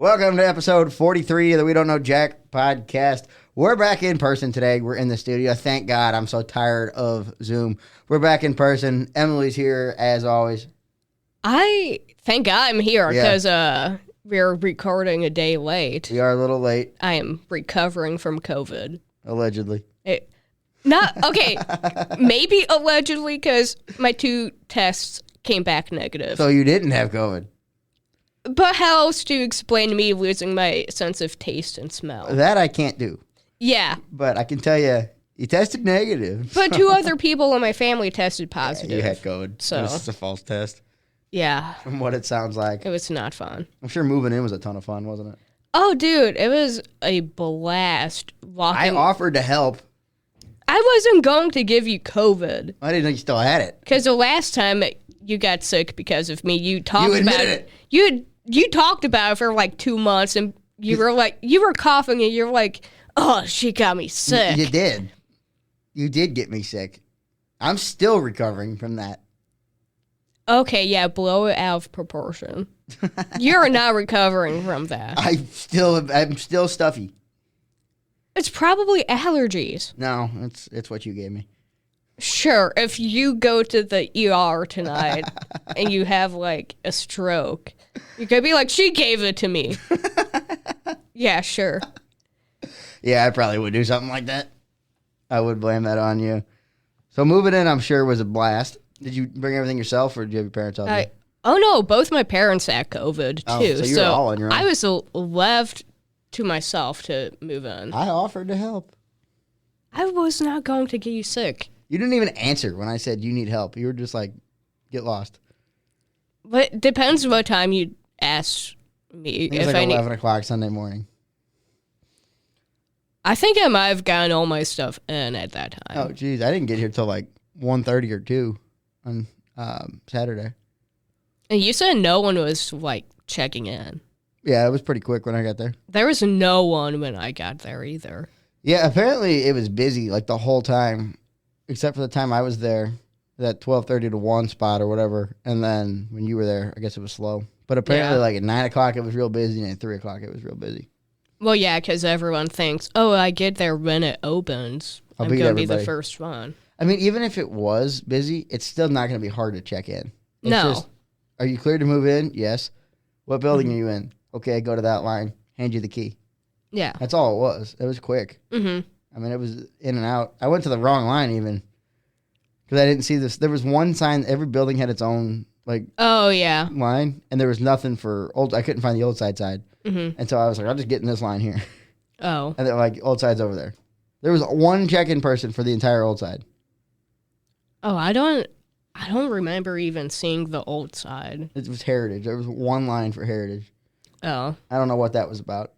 Welcome to episode 43 of the We Don't Know Jack podcast. We're back in person today. We're in the studio. Thank God. I'm so tired of Zoom. We're back in person. Emily's here as always. Thank God I'm here because we're recording a day late. We are a little late. I am recovering from COVID. Allegedly. Maybe allegedly because my 2 tests came back negative. So you didn't have COVID? But how else do you explain me losing my sense of taste and smell? That I can't do. Yeah. But I can tell you tested negative. But 2 other people in my family tested positive. Yeah, you had COVID. So. This is a false test. Yeah. From what it sounds like. It was not fun. I'm sure moving in was a ton of fun, wasn't it? Oh, dude, it was a blast. I offered to help. I wasn't going to give you COVID. I didn't know you still had it. Because the last time you got sick because of me, you talked about it. You talked about it for like 2 months, and you were coughing, and you're like, "Oh, she got me sick." You did. You did get me sick. I'm still recovering from that. Okay, yeah, blow it out of proportion. You're not recovering from that. I'm still stuffy. It's probably allergies. No, it's what you gave me. Sure, if you go to the ER tonight and you have like a stroke, you could be like, she gave it to me. Yeah, sure. Yeah, I probably would do something like that. I would blame that on you. So moving in, I'm sure, was a blast. Did you bring everything yourself, or did you have your parents help you? Oh, no, both my parents had COVID, too. So you were all on your own. I was left to myself to move in. I offered to help. I was not going to get you sick. You didn't even answer when I said you need help. You were just like, get lost. But it depends what time you ask me. It was like 11 o'clock Sunday morning. I think I might have gotten all my stuff in at that time. Oh, geez. I didn't get here till like 1:30 or 2 on Saturday. And you said no one was, like, checking in. Yeah, it was pretty quick when I got there. There was no one when I got there either. Yeah, apparently it was busy like the whole time, except for the time I was there, that 12:30 to 1 spot or whatever. And then when you were there, I guess it was slow. But apparently like at 9 o'clock it was real busy, and at 3 o'clock it was real busy. Well, yeah, because everyone thinks, oh, I get there when it opens. I'm going to be the first one. I mean, even if it was busy, it's still not going to be hard to check in. It's no. Are you clear to move in? Yes. What building are you in? Okay, go to that line. Hand you the key. Yeah. That's all it was. It was quick. Mm-hmm. I mean, it was in and out. I went to the wrong line even because I didn't see this. There was one sign. Every building had its own line, and there was nothing for old. I couldn't find the old side. Mm-hmm. And so I was like, I'll just get in this line here. Oh. And they're like, old side's over there. There was one check-in person for the entire old side. Oh, I don't remember even seeing the old side. It was Heritage. There was one line for Heritage. Oh. I don't know what that was about.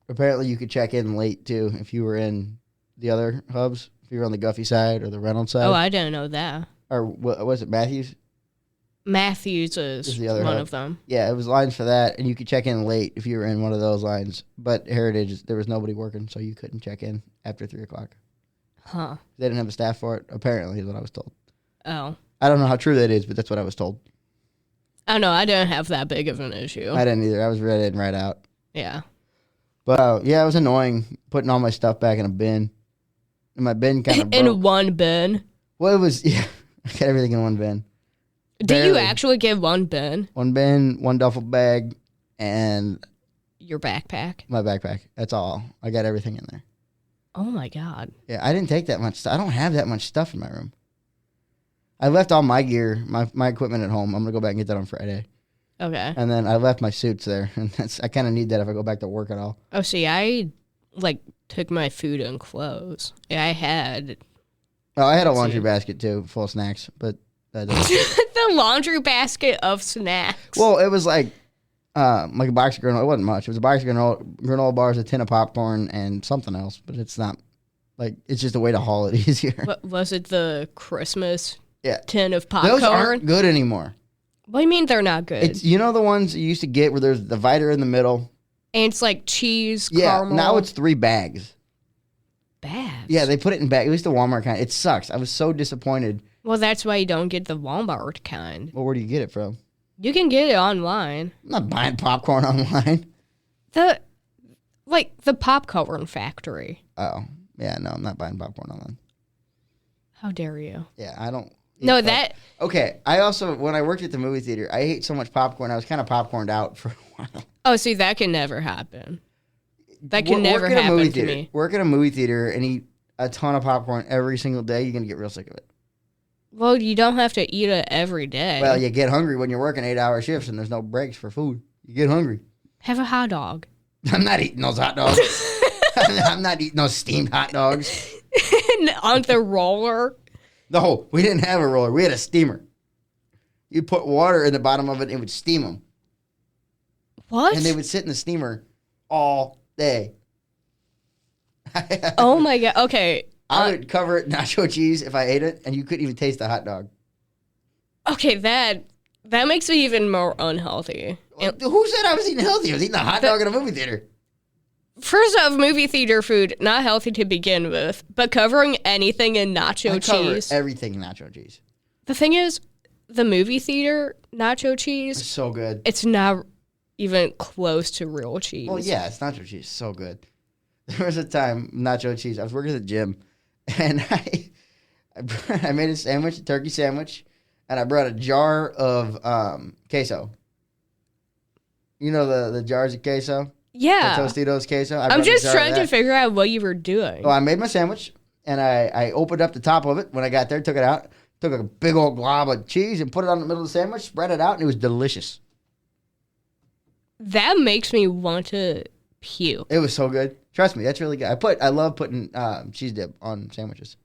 Apparently you could check in late, too, if you were in the other hubs. If you were on the Guffey side or the Reynolds side. Oh, I didn't know that. Or was it Matthews? Matthews is the other one hub. of them. Yeah, it was lines for that, and you could check in late if you were in one of those lines. But Heritage, there was nobody working, so you couldn't check in after 3 o'clock. Huh. They didn't have a staff for it, apparently, is what I was told. Oh. I don't know how true that is, but that's what I was told. I know, I didn't have that big of an issue. I didn't either. I was right in, right out. Yeah. But, yeah, it was annoying putting all my stuff back in a bin. And my bin kind of broke. In one bin? Well, it was, yeah, I got everything in one bin. Did you actually get one bin? One bin, one duffel bag, and... your backpack? My backpack. That's all. I got everything in there. Oh, my God. Yeah, I didn't take that much stuff. I don't have that much stuff in my room. I left all my gear, my equipment at home. I'm going to go back and get that on Friday. Okay. And then I left my suits there. And I kind of need that if I go back to work at all. Oh, see, I, took my food and clothes. Yeah, I had... Oh, I had a laundry basket, too, full of snacks, but... The laundry basket of snacks. Well, it was like a box of granola. It wasn't much. It was a box of granola bars, a tin of popcorn, and something else. But it's not, it's just a way to haul it easier. What, was it the Christmas tin of popcorn? Those aren't good anymore. What do you mean they're not good? It's, you know the ones you used to get where there's the divider in the middle? And it's like cheese, Yeah, caramel. now it's 3 bags. Bags? Yeah, they put it in bags. At least the Walmart kind. It sucks. I was so disappointed. Well, that's why you don't get the Walmart kind. Well, where do you get it from? You can get it online. I'm not buying popcorn online. The popcorn factory. Oh, yeah, no, I'm not buying popcorn online. How dare you? Yeah, I don't. No, that... Okay, I also, when I worked at the movie theater, I ate so much popcorn, I was kind of popcorned out for a while. Oh, see, that can never happen. That can never happen to me. Work at a movie theater and eat a ton of popcorn every single day, you're going to get real sick of it. Well, you don't have to eat it every day. Well, you get hungry when you're working 8-hour shifts and there's no breaks for food. You get hungry. Have a hot dog. I'm not eating those hot dogs. I'm not eating those steamed hot dogs. On the roller? No, we didn't have a roller. We had a steamer. You'd put water in the bottom of it and it would steam them. What? And they would sit in the steamer all day. Oh my God. Okay. I would cover it in nacho cheese if I ate it, and you couldn't even taste the hot dog. Okay, that makes me even more unhealthy. Who said I was eating healthy? I was eating a hot dog in a movie theater. First off, movie theater food, not healthy to begin with, but covering anything in nacho cheese. Everything in nacho cheese. The thing is, the movie theater nacho cheese. It's so good. It's not even close to real cheese. Well, yeah, it's nacho cheese. So good. There was a time, nacho cheese, I was working at the gym, and I made a turkey sandwich, and I brought a jar of queso. You know the jars of queso? Yeah. The Tostitos queso? I'm just trying to figure out what you were doing. Well, I made my sandwich, and I opened up the top of it. When I got there, took it out, took a big old glob of cheese and put it on the middle of the sandwich, spread it out, and it was delicious. That makes me want to puke. It was so good. Trust me, that's really good. I love putting cheese dip on sandwiches.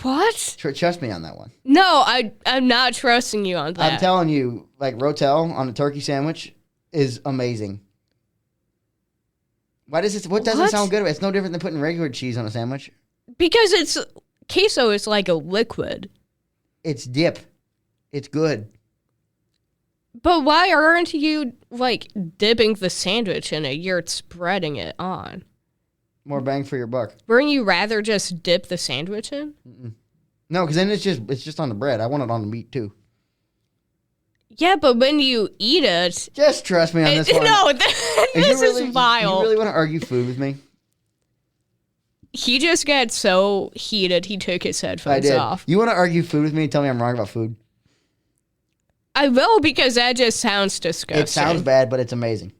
What? Trust me on that one. No, I'm not trusting you on that. I'm telling you, like Rotel on a turkey sandwich is amazing. What doesn't sound good? It's no different than putting regular cheese on a sandwich. Because queso is like a liquid. It's dip. It's good. But why aren't you like dipping the sandwich in it? You're spreading it on. More bang for your buck. Wouldn't you rather just dip the sandwich in? Mm-mm. No, because then it's just on the bread. I want it on the meat too. Yeah, but when you eat it... Just trust me on this one. No, this is vile. You really want to argue food with me? He just got so heated, he took his headphones off. You want to argue food with me and tell me I'm wrong about food? I will, because that just sounds disgusting. It sounds bad, but it's amazing.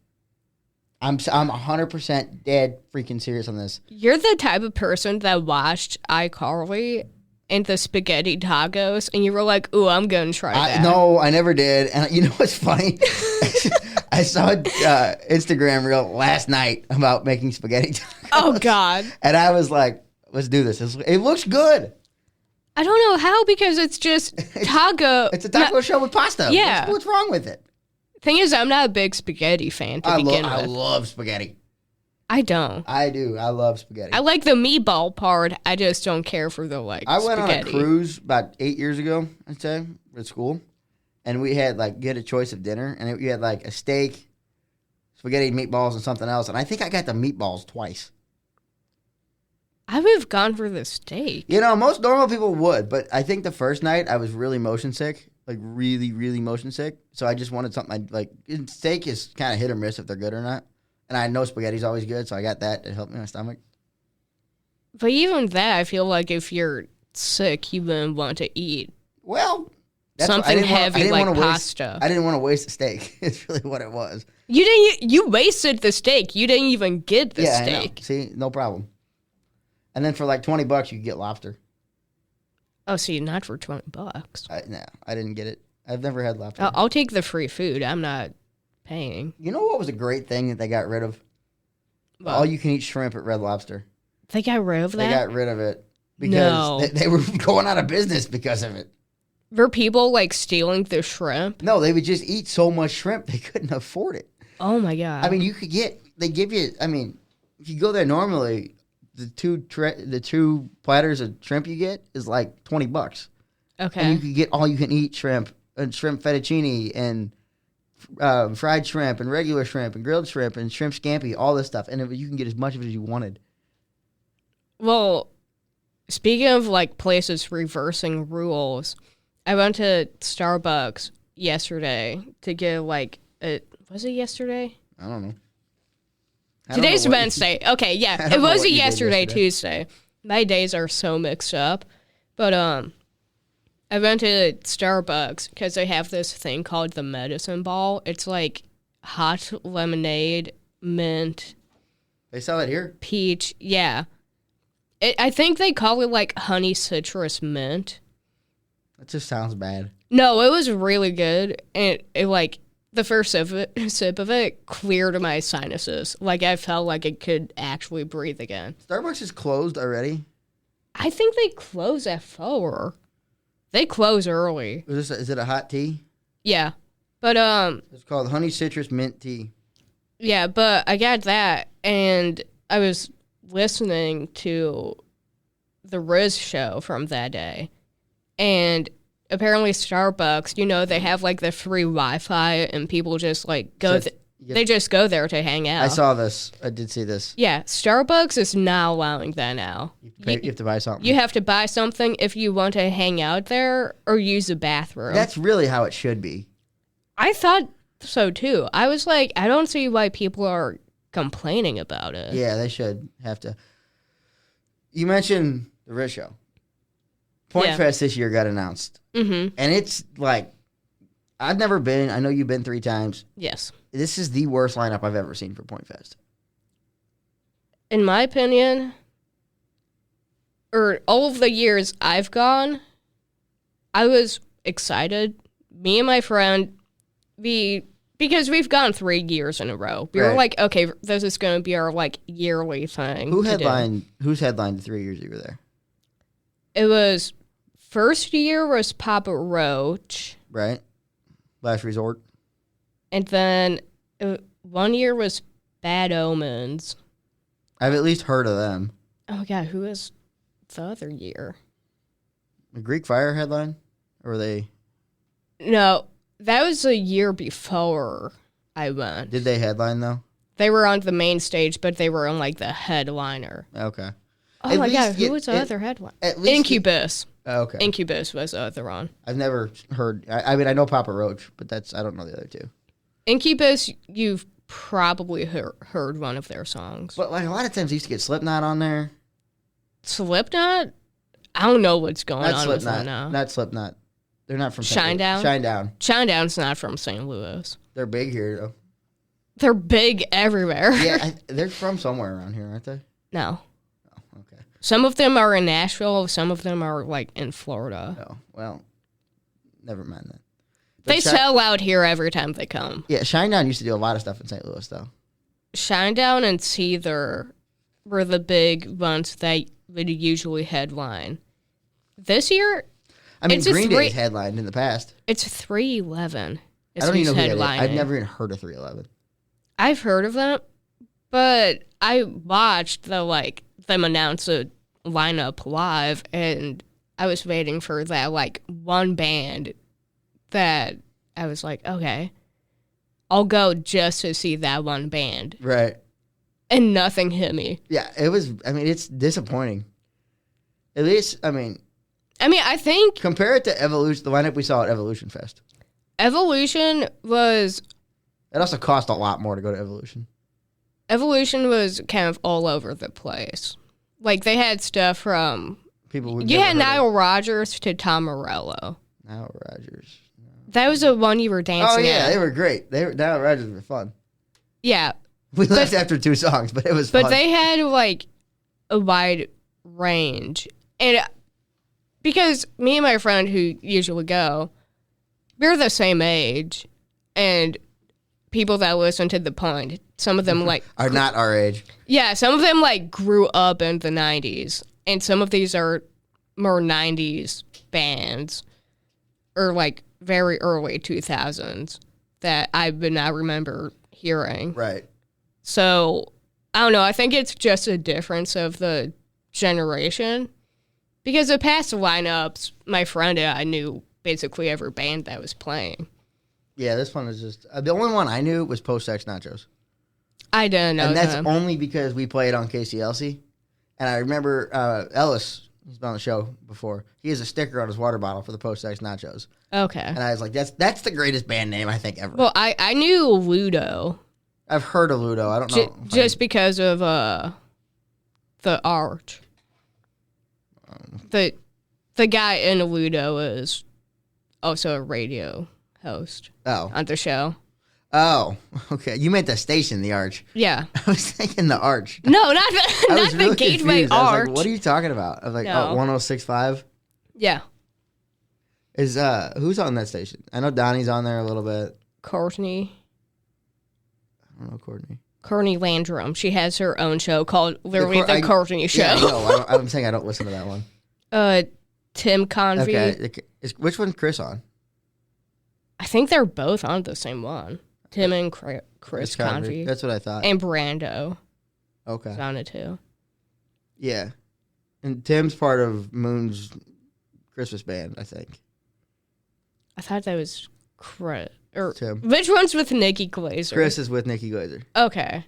I'm 100% dead freaking serious on this. You're the type of person that watched iCarly and the spaghetti tacos, and you were like, ooh, I'm going to try that. No, I never did. And you know what's funny? I saw an Instagram reel last night about making spaghetti tacos. Oh, God. And I was like, let's do this. It looks good. I don't know how, because it's just taco. It's a taco show with pasta. Yeah. What's wrong with it? Thing is, I'm not a big spaghetti fan to begin with. I love spaghetti. I don't. I do. I love spaghetti. I like the meatball part. I just don't care for the I went spaghetti. on a cruise about 8 years ago, I'd say, at school. And we had get a choice of dinner. And we had a steak, spaghetti, meatballs, and something else. And I think I got the meatballs twice. I would have gone for the steak. You know, most normal people would. But I think the first night I was really motion sick. Really, really motion sick. So I just wanted something steak is kind of hit or miss if they're good or not. And I know spaghetti's always good, so I got that to help me in my stomach. But even that, I feel like if you're sick, you wouldn't want to eat. Well, something heavy like pasta. I didn't want to waste a steak. It's really what it was. You wasted the steak. You didn't even get the steak. I know. See, no problem. And then for $20, you could get lobster. Oh, see, not for $20. No, I didn't get it. I've never had lobster. I'll take the free food. I'm not paying. You know what was a great thing that they got rid of? What? All you can eat shrimp at Red Lobster. They got rid of that? They got rid of it because they were going out of business because of it. Were people stealing the shrimp? No, they would just eat so much shrimp they couldn't afford it. Oh my God. I mean, they give you, if you go there normally, the two platters of shrimp you get is $20. Okay. And you could get all you can eat shrimp and shrimp fettuccine and fried shrimp and regular shrimp and grilled shrimp and shrimp scampi, all this stuff. And you can get as much of it as you wanted. Well, speaking of places reversing rules, I went to Starbucks yesterday to get was it yesterday? I don't know. Today's Wednesday. Okay, yeah. It was a yesterday, Tuesday. My days are so mixed up. But I went to Starbucks because they have this thing called the medicine ball. It's like hot lemonade, mint. They sell it here? Peach, yeah. I think they call it like honey citrus mint. That just sounds bad. No, it was really good. And it like, the first sip of it cleared my sinuses. Like, I felt like I could actually breathe again. Starbucks is closed already? I think they close at 4. They close early. Is it a hot tea? Yeah. But, it's called honey citrus mint tea. Yeah, but I got that, and I was listening to the Riz show from that day. And apparently Starbucks, they have like the free Wi-Fi and people just like go, they just go there to hang out. I saw this. I did see this. Yeah, Starbucks is not allowing that now. You have to buy something. You have to buy something if you want to hang out there or use the bathroom. That's really how it should be. I thought so too. I was like, I don't see why people are complaining about it. Yeah, they should have to. You mentioned the Riz show. Point Fest this year got announced. Mm-hmm. And it's like, I've never been. I know you've been 3 times. Yes. This is the worst lineup I've ever seen for Point Fest. In my opinion, or all of the years I've gone, I was excited. Me and my friend, because we've gone 3 years in a row. We were like, okay, this is going to be our like yearly thing. Who's headlined the 3 years you were there? It was, first year was Papa Roach. Right. Last Resort. And then 1 year was Bad Omens. I've at least heard of them. Oh, God, who was the other year? The Greek Fire headline? Or were they? No, that was a year before I went. Did they headline, though? They were on the main stage, but they were on, like, the headliner. Okay. Oh, my God, who was the other headline? Incubus. Okay. Incubus was the other one. I've never heard. I mean, I know Papa Roach, but I don't know the other two. Incubus, you've probably heard one of their songs. But like a lot of times, they used to get Slipknot on there. Slipknot? I don't know what's going on with them now. Not Slipknot. They're not from Shinedown? Shinedown. Shinedown's not from St. Louis. They're big here, though. They're big everywhere. Yeah, they're from somewhere around here, aren't they? No. Oh, okay. Some of them are in Nashville. Some of them are, like, in Florida. Oh, well, never mind that. They sell out here every time they come. Yeah, Shinedown used to do a lot of stuff in St. Louis, though. Shinedown and Seether were the big ones that would usually headline. This year, I mean, Green Day's headlined in the past. It's 311. I don't even know who that is. I've never even heard of 311. I've heard of them, but I watched them announce a lineup live, and I was waiting for that one band that I was like, okay, I'll go just to see that one band. Right. And nothing hit me. Yeah, it was, it's disappointing. At least, I think... Compare it to Evolution, the lineup we saw at Evolution Fest. Evolution was... It also cost a lot more to go to Evolution. Evolution was kind of all over the place. Like, they had stuff from... You had Nile Rodgers to Tom Morello. Nile Rodgers. That was the one you were dancing at. Oh, yeah, at. they were great. Nile Rodgers were fun. Yeah. We left after 2 songs, but it was fun. But they had, a wide range. And because me and my friend who usually go, we're the same age. And people that listen to The Point, some of them, are not our age. Yeah, some of them, grew up in the 90s. And some of these are more 90s bands. Or, very early 2000s that I would not remember hearing. Right. So, I don't know. I think it's just a difference of the generation. Because the past lineups, my friend and I knew basically every band that was playing. Yeah, this one was just... the only one I knew was Post-Sex Nachos. I didn't know And that's only because we played on KCLC. And I remember Ellis, he's been on the show before, he has a sticker on his water bottle for the Post-Sex Nachos. Okay. And I was like, that's the greatest band name I think ever. Well, I knew Ludo. I've heard of Ludo. I don't know. Just because of the art. The guy in Ludo is also a radio host on the show. Oh, okay. You meant the station, the Arch. Yeah. I was thinking the Arch. No, not the really Gateway confused. Arch. I was like, what are you talking about? I was like, No. 106.5? Yeah. Is who's on that station? I know Donnie's on there a little bit. Courtney. I don't know Courtney. Courtney Landrum. She has her own show called literally The Courtney Show. Yeah, no, I'm saying I don't listen to that one. Tim Convey. Okay. Which one's Chris on? I think they're both on the same one. Tim and Chris Convey. That's what I thought. And Brando. Okay. Is on it too. Yeah. And Tim's part of Moon's Christmas band, I think. I thought that was Chris. Or Tim. Which one's with Nikki Glaser? Chris is with Nikki Glaser. Okay.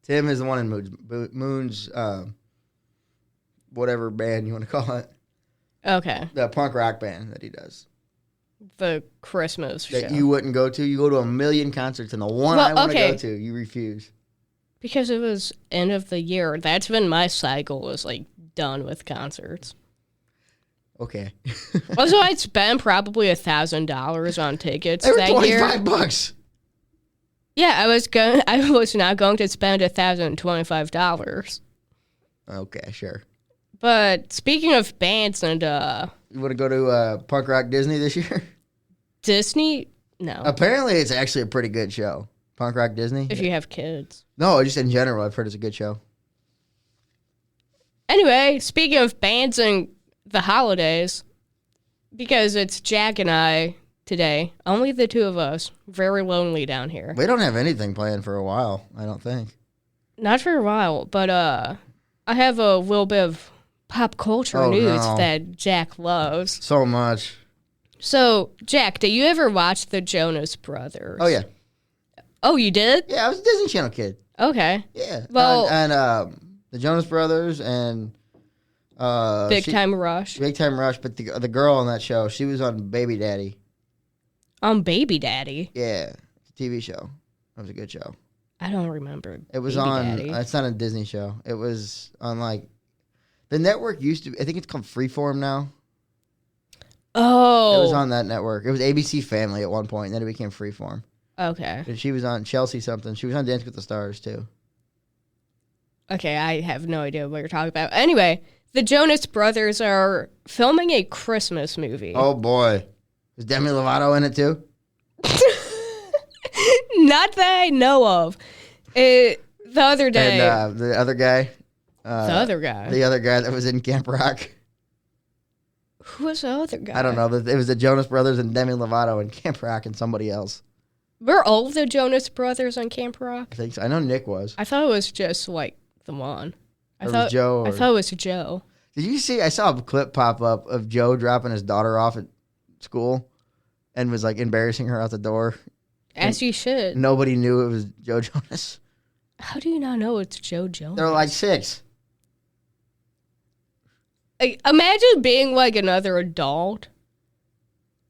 Tim is the one in Moon's whatever band you want to call it. Okay. The punk rock band that he does. The Christmas show. That you wouldn't go to. You go to a million concerts, and the one I want to go to, you refuse. Because it was end of the year. That's when my cycle was, like, done with concerts. Okay. Also, I'd spend probably $1,000 on tickets they were that year. $25. Yeah, I was not going to spend $1,025. Okay, sure. But speaking of bands and you want to go to Punk Rock Disney this year? Disney? No. Apparently, it's actually a pretty good show. Punk Rock Disney. If you have kids. No, just in general, I've heard it's a good show. Anyway, speaking of bands and the holidays, because it's Jack and I today, only the two of us, very lonely down here. We don't have anything planned for a while, I don't think. Not for a while, but I have a little bit of pop culture news that Jack loves. So much. So, Jack, did you ever watch the Jonas Brothers? Oh, yeah. Oh, you did? Yeah, I was a Disney Channel kid. Okay. Yeah. Well, and the Jonas Brothers and Big Time Rush. Big Time Rush, but the girl on that show, she was on Baby Daddy. On Baby Daddy? Yeah, it's a TV show. That was a good show. I don't remember. It was Baby on. Daddy. It's not a Disney show. It was on the network used to. I think it's called Freeform now. Oh. It was on that network. It was ABC Family at one point, and then it became Freeform. Okay. And she was on Chelsea something. She was on Dance with the Stars too. Okay, I have no idea what you're talking about. Anyway, the Jonas Brothers are filming a Christmas movie. Oh boy, is Demi Lovato in it too? Not that I know of. The other day. And the other guy. The other guy. The other guy that was in Camp Rock. Who was the other guy? I don't know. It was the Jonas Brothers and Demi Lovato in Camp Rock and somebody else. Were all of the Jonas Brothers on Camp Rock? I think so. I know Nick was. I thought it was just like the one. I was Joe. I thought it was Joe. Did you see? I saw a clip pop up of Joe dropping his daughter off at school and was like embarrassing her out the door. As you should. Nobody knew it was Joe Jonas. How do you not know it's Joe Jonas? They're like 6. Imagine being like another adult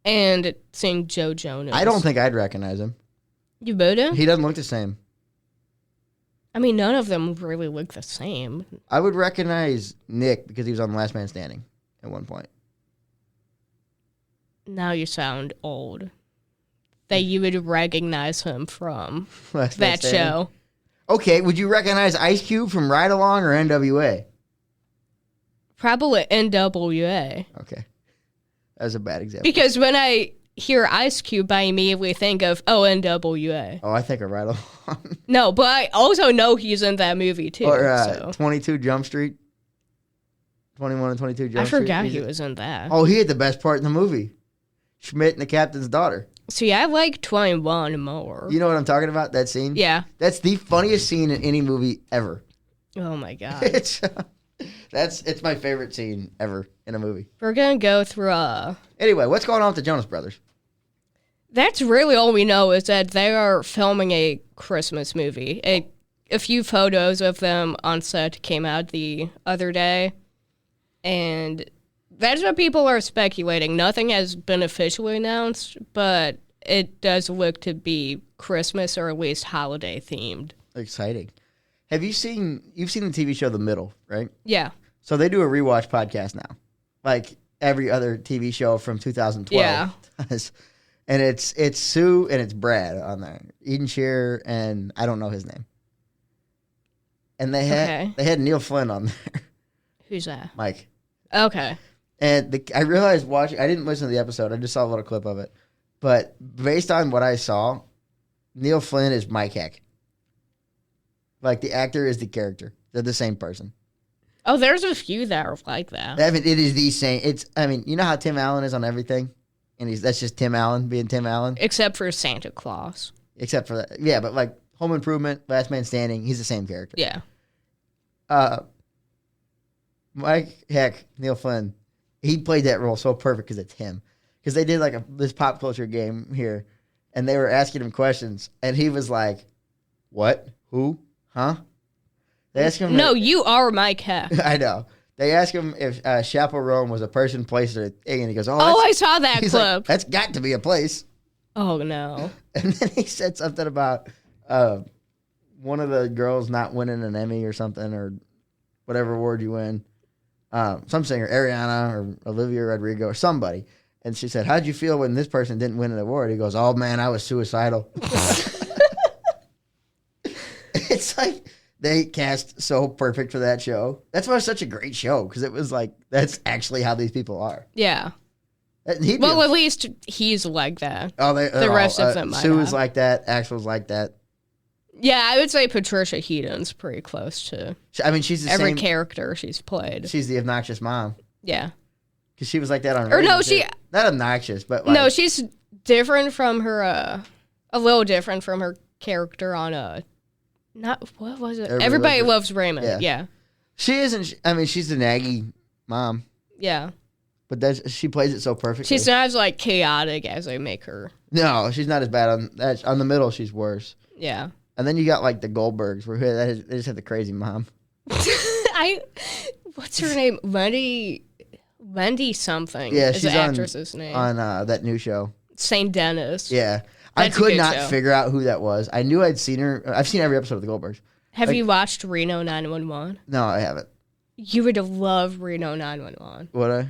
and seeing Joe Jonas. I don't think I'd recognize him. You wouldn't? He doesn't look the same. I mean, none of them really look the same. I would recognize Nick because he was on Last Man Standing at one point. Now you sound old. That you would recognize him from that show. Okay, would you recognize Ice Cube from Ride Along or NWA? Probably NWA. Okay. That was a bad example. Because when I hear Ice Cube, I immediately think of, NWA. Oh, I think of Ride Along. No, but I also know he's in that movie, too. Or 22 Jump Street. 21 and 22 Jump Street. I forgot he was in that. Oh, he had the best part in the movie. Schmidt and the captain's daughter. See, I like 21 more. You know what I'm talking about? That scene? Yeah. That's the funniest scene in any movie ever. Oh, my God. It's my favorite scene ever in a movie. We're going to go through Anyway, what's going on with the Jonas Brothers? That's really all we know is that they are filming a Christmas movie. A few photos of them on set came out the other day, and that's what people are speculating. Nothing has been officially announced, but it does look to be Christmas or at least holiday themed. Exciting. You've seen the TV show The Middle, right? Yeah. So they do a rewatch podcast now, like every other TV show from 2012. Yeah. And it's Sue and it's Brad on there, Eden Shearer, and I don't know his name. And they had Neil Flynn on there. Who's that? Mike. Okay. And I realized watching, I didn't listen to the episode, I just saw a little clip of it. But based on what I saw, Neil Flynn is Mike Heck. Like, the actor is the character. They're the same person. Oh, there's a few that are like that. I mean, it is the same. You know how Tim Allen is on everything? And that's just Tim Allen being Tim Allen? Except for Santa Claus. Except for that. Yeah, but like Home Improvement, Last Man Standing, he's the same character. Yeah. Mike Heck, Neil Flynn, he played that role so perfect because it's him. Because they did like this pop culture game here, and they were asking him questions, and he was like, "What? Who? Huh?" They asked him. No, you are Mike Heck. I know. They asked him if Chapel Rome was a person, place, or a thing, and he goes, "Oh, I saw that clip. Like, that's got to be a place." Oh no! And then he said something about one of the girls not winning an Emmy or something, or whatever award you win. Some singer, Ariana or Olivia Rodrigo or somebody. And she said, "How'd you feel when this person didn't win an award?" He goes, "Oh man, I was suicidal." It's like they cast so perfect for that show. That's why it's such a great show, because it was like, that's actually how these people are. Yeah. At least he's like that. Oh, the rest of them. Sue is like that. Axel's like that. Yeah, I would say Patricia Heaton's pretty close to. I mean, she's the every same character she's played. She's the obnoxious mom. Yeah. Because she was like that on. Or no, she not obnoxious, but like, no, she's different from her. A little different from her character on not what was it? Everybody Loves Raymond. Yeah. She isn't. I mean, she's the naggy mom. Yeah. But she plays it so perfectly. She's not as like chaotic as they make her. No, she's not as bad on that. On The Middle, she's worse. Yeah. And then you got like the Goldbergs, where they just have the crazy mom. What's her name? Wendy something. Yeah, she's the actress's name on that new show, St. Dennis. Yeah, That's I could not figure out who that was. I knew I'd seen her. I've seen every episode of the Goldbergs. Have you watched Reno 911? No, I haven't. You would love Reno 911. Would I?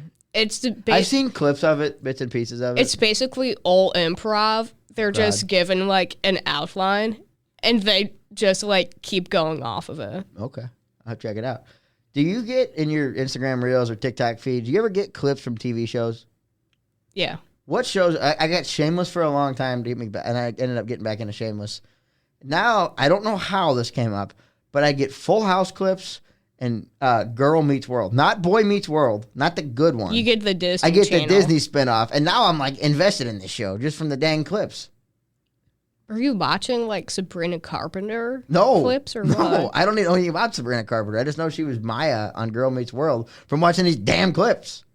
I've seen clips of it, bits and pieces of it. It's basically all improv. They're just given like an outline, and they just like keep going off of it. Okay, I'll check it out. Do you get in your Instagram Reels or TikTok feed, do you ever get clips from TV shows? Yeah. What shows? I got Shameless for a long time to get me back, and I ended up getting back into Shameless. Now, I don't know how this came up, but I get Full House clips and Girl Meets World. Not Boy Meets World, not the good one. You get the Disney I get channel. the Disney spinoff, and now I'm like invested in this show just from the dang clips. Are you watching like Sabrina Carpenter clips or what? No, I don't know anything about Sabrina Carpenter. I just know she was Maya on Girl Meets World from watching these damn clips.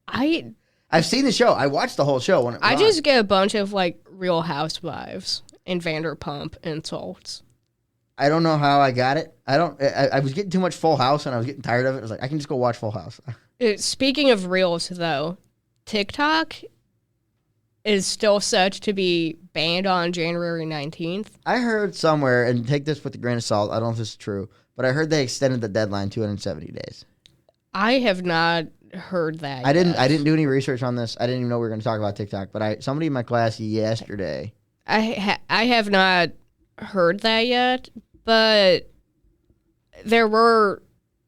I've seen the show. I watched the whole show when it was I just get a bunch of like Real Housewives and Vanderpump insults. I don't know how I got it. I was getting too much Full House and I was getting tired of it. I was like, I can just go watch Full House. Speaking of Reels, though, TikTok is still set to be banned on January 19th. I heard somewhere, and take this with a grain of salt, I don't know if this is true, but I heard they extended the deadline 270 days. I have not heard that I didn't do any research on this. I didn't even know we were going to talk about TikTok, but somebody in my class yesterday. I have not heard that yet, but there were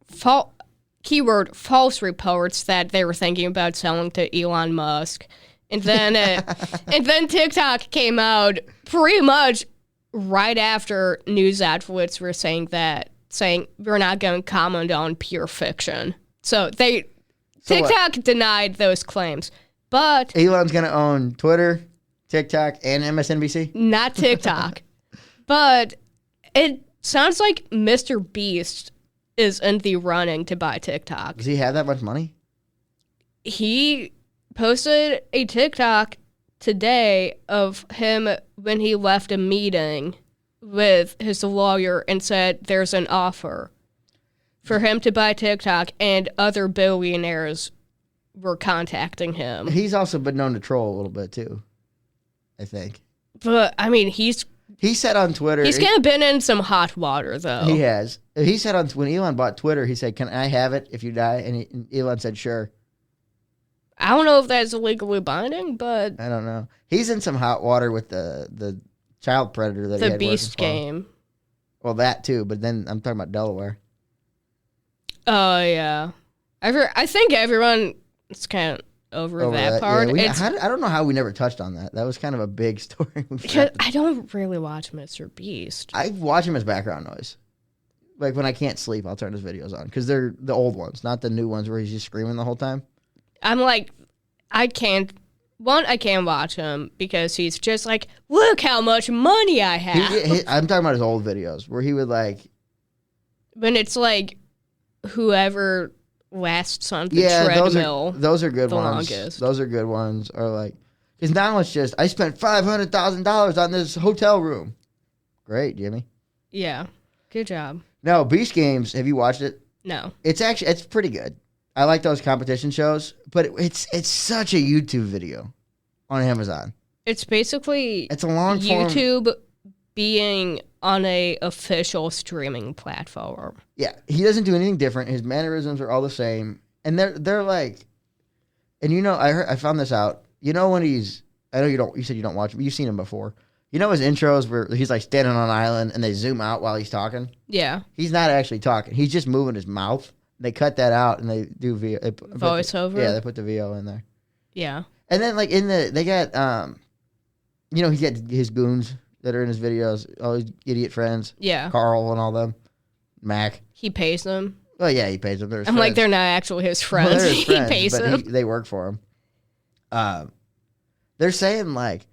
false reports that they were thinking about selling to Elon Musk. And then TikTok came out pretty much right after news outlets were saying we're not going to comment on pure fiction. So TikTok denied those claims. But Elon's going to own Twitter, TikTok, and MSNBC? Not TikTok. But it sounds like Mr. Beast is in the running to buy TikTok. Does he have that much money? He posted a TikTok today of him when he left a meeting with his lawyer and said there's an offer for him to buy TikTok, and other billionaires were contacting him. He's also been known to troll a little bit too, I think. But, I mean, he said on Twitter... He's kind of been in some hot water, though. He has. He said when Elon bought Twitter, he said, "Can I have it if you die?" And Elon said, "Sure." I don't know if that's legally binding, but... I don't know. He's in some hot water with the child predator that he had the Beast game. Well, that too, but then I'm talking about Delaware. Oh, yeah. I think everyone is kind of over that part. Yeah, I don't know how we never touched on that. That was kind of a big story. Because I don't really watch Mr. Beast. I watch him as background noise. Like when I can't sleep, I'll turn his videos on because they're the old ones, not the new ones where he's just screaming the whole time. I'm like, I can't watch him because he's just like, look how much money I have. I'm talking about his old videos where he would like. When it's like whoever lasts on the treadmill. Those are good the ones. Longest. Those are good ones. Or like, because now it's just, I spent $500,000 on this hotel room. Great, Jimmy. Yeah. Good job. No, Beast Games, have you watched it? No. It's pretty good. I like those competition shows, but it's such a YouTube video on Amazon. It's basically it's a long form. YouTube being on a official streaming platform. Yeah, he doesn't do anything different. His mannerisms are all the same, and they're like, and I found this out. You know when I know you don't. You said you don't watch him. You've seen him before. You know his intros where he's like standing on an island and they zoom out while he's talking? Yeah. He's not actually talking. He's just moving his mouth. They cut that out and they do voiceover? Yeah, they put the VO in there. Yeah. And then like they got, he's got his goons that are in his videos, all his idiot friends. Yeah. Carl and all them. Mac. He pays them. Oh, yeah, he pays them. They're his I'm friends. like, they're not actually his friends. Well, they're his friends, he pays them. They work for him. They're saying like,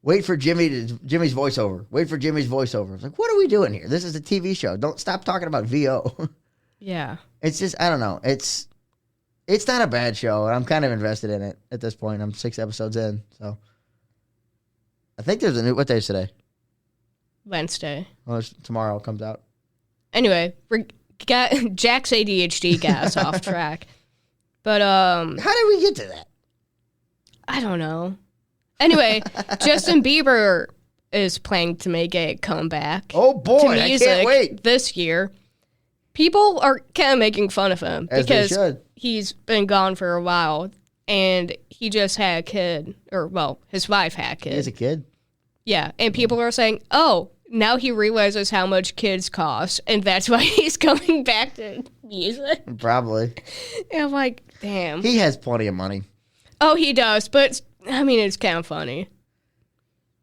wait for Jimmy's voiceover. Wait for Jimmy's voiceover. It's like, what are we doing here? This is a TV show. Don't stop talking about VO. Yeah. It's just, I don't know. It's not a bad show, and I'm kind of invested in it at this point. I'm 6 episodes in, so. I think there's a new, what day is today? Wednesday. Well, tomorrow comes out. Anyway, Jack's ADHD got us off track. But, how did we get to that? I don't know. Anyway, Justin Bieber is planning to make a comeback. Oh boy, to music I can't wait. This year. People are kind of making fun of him because he's been gone for a while and he just had a kid, or well, his wife had a kid. He has a kid? Yeah, and people are saying, oh, now he realizes how much kids cost and that's why he's coming back to music. Probably. And I'm like, damn. He has plenty of money. Oh, he does, but I mean, it's kind of funny.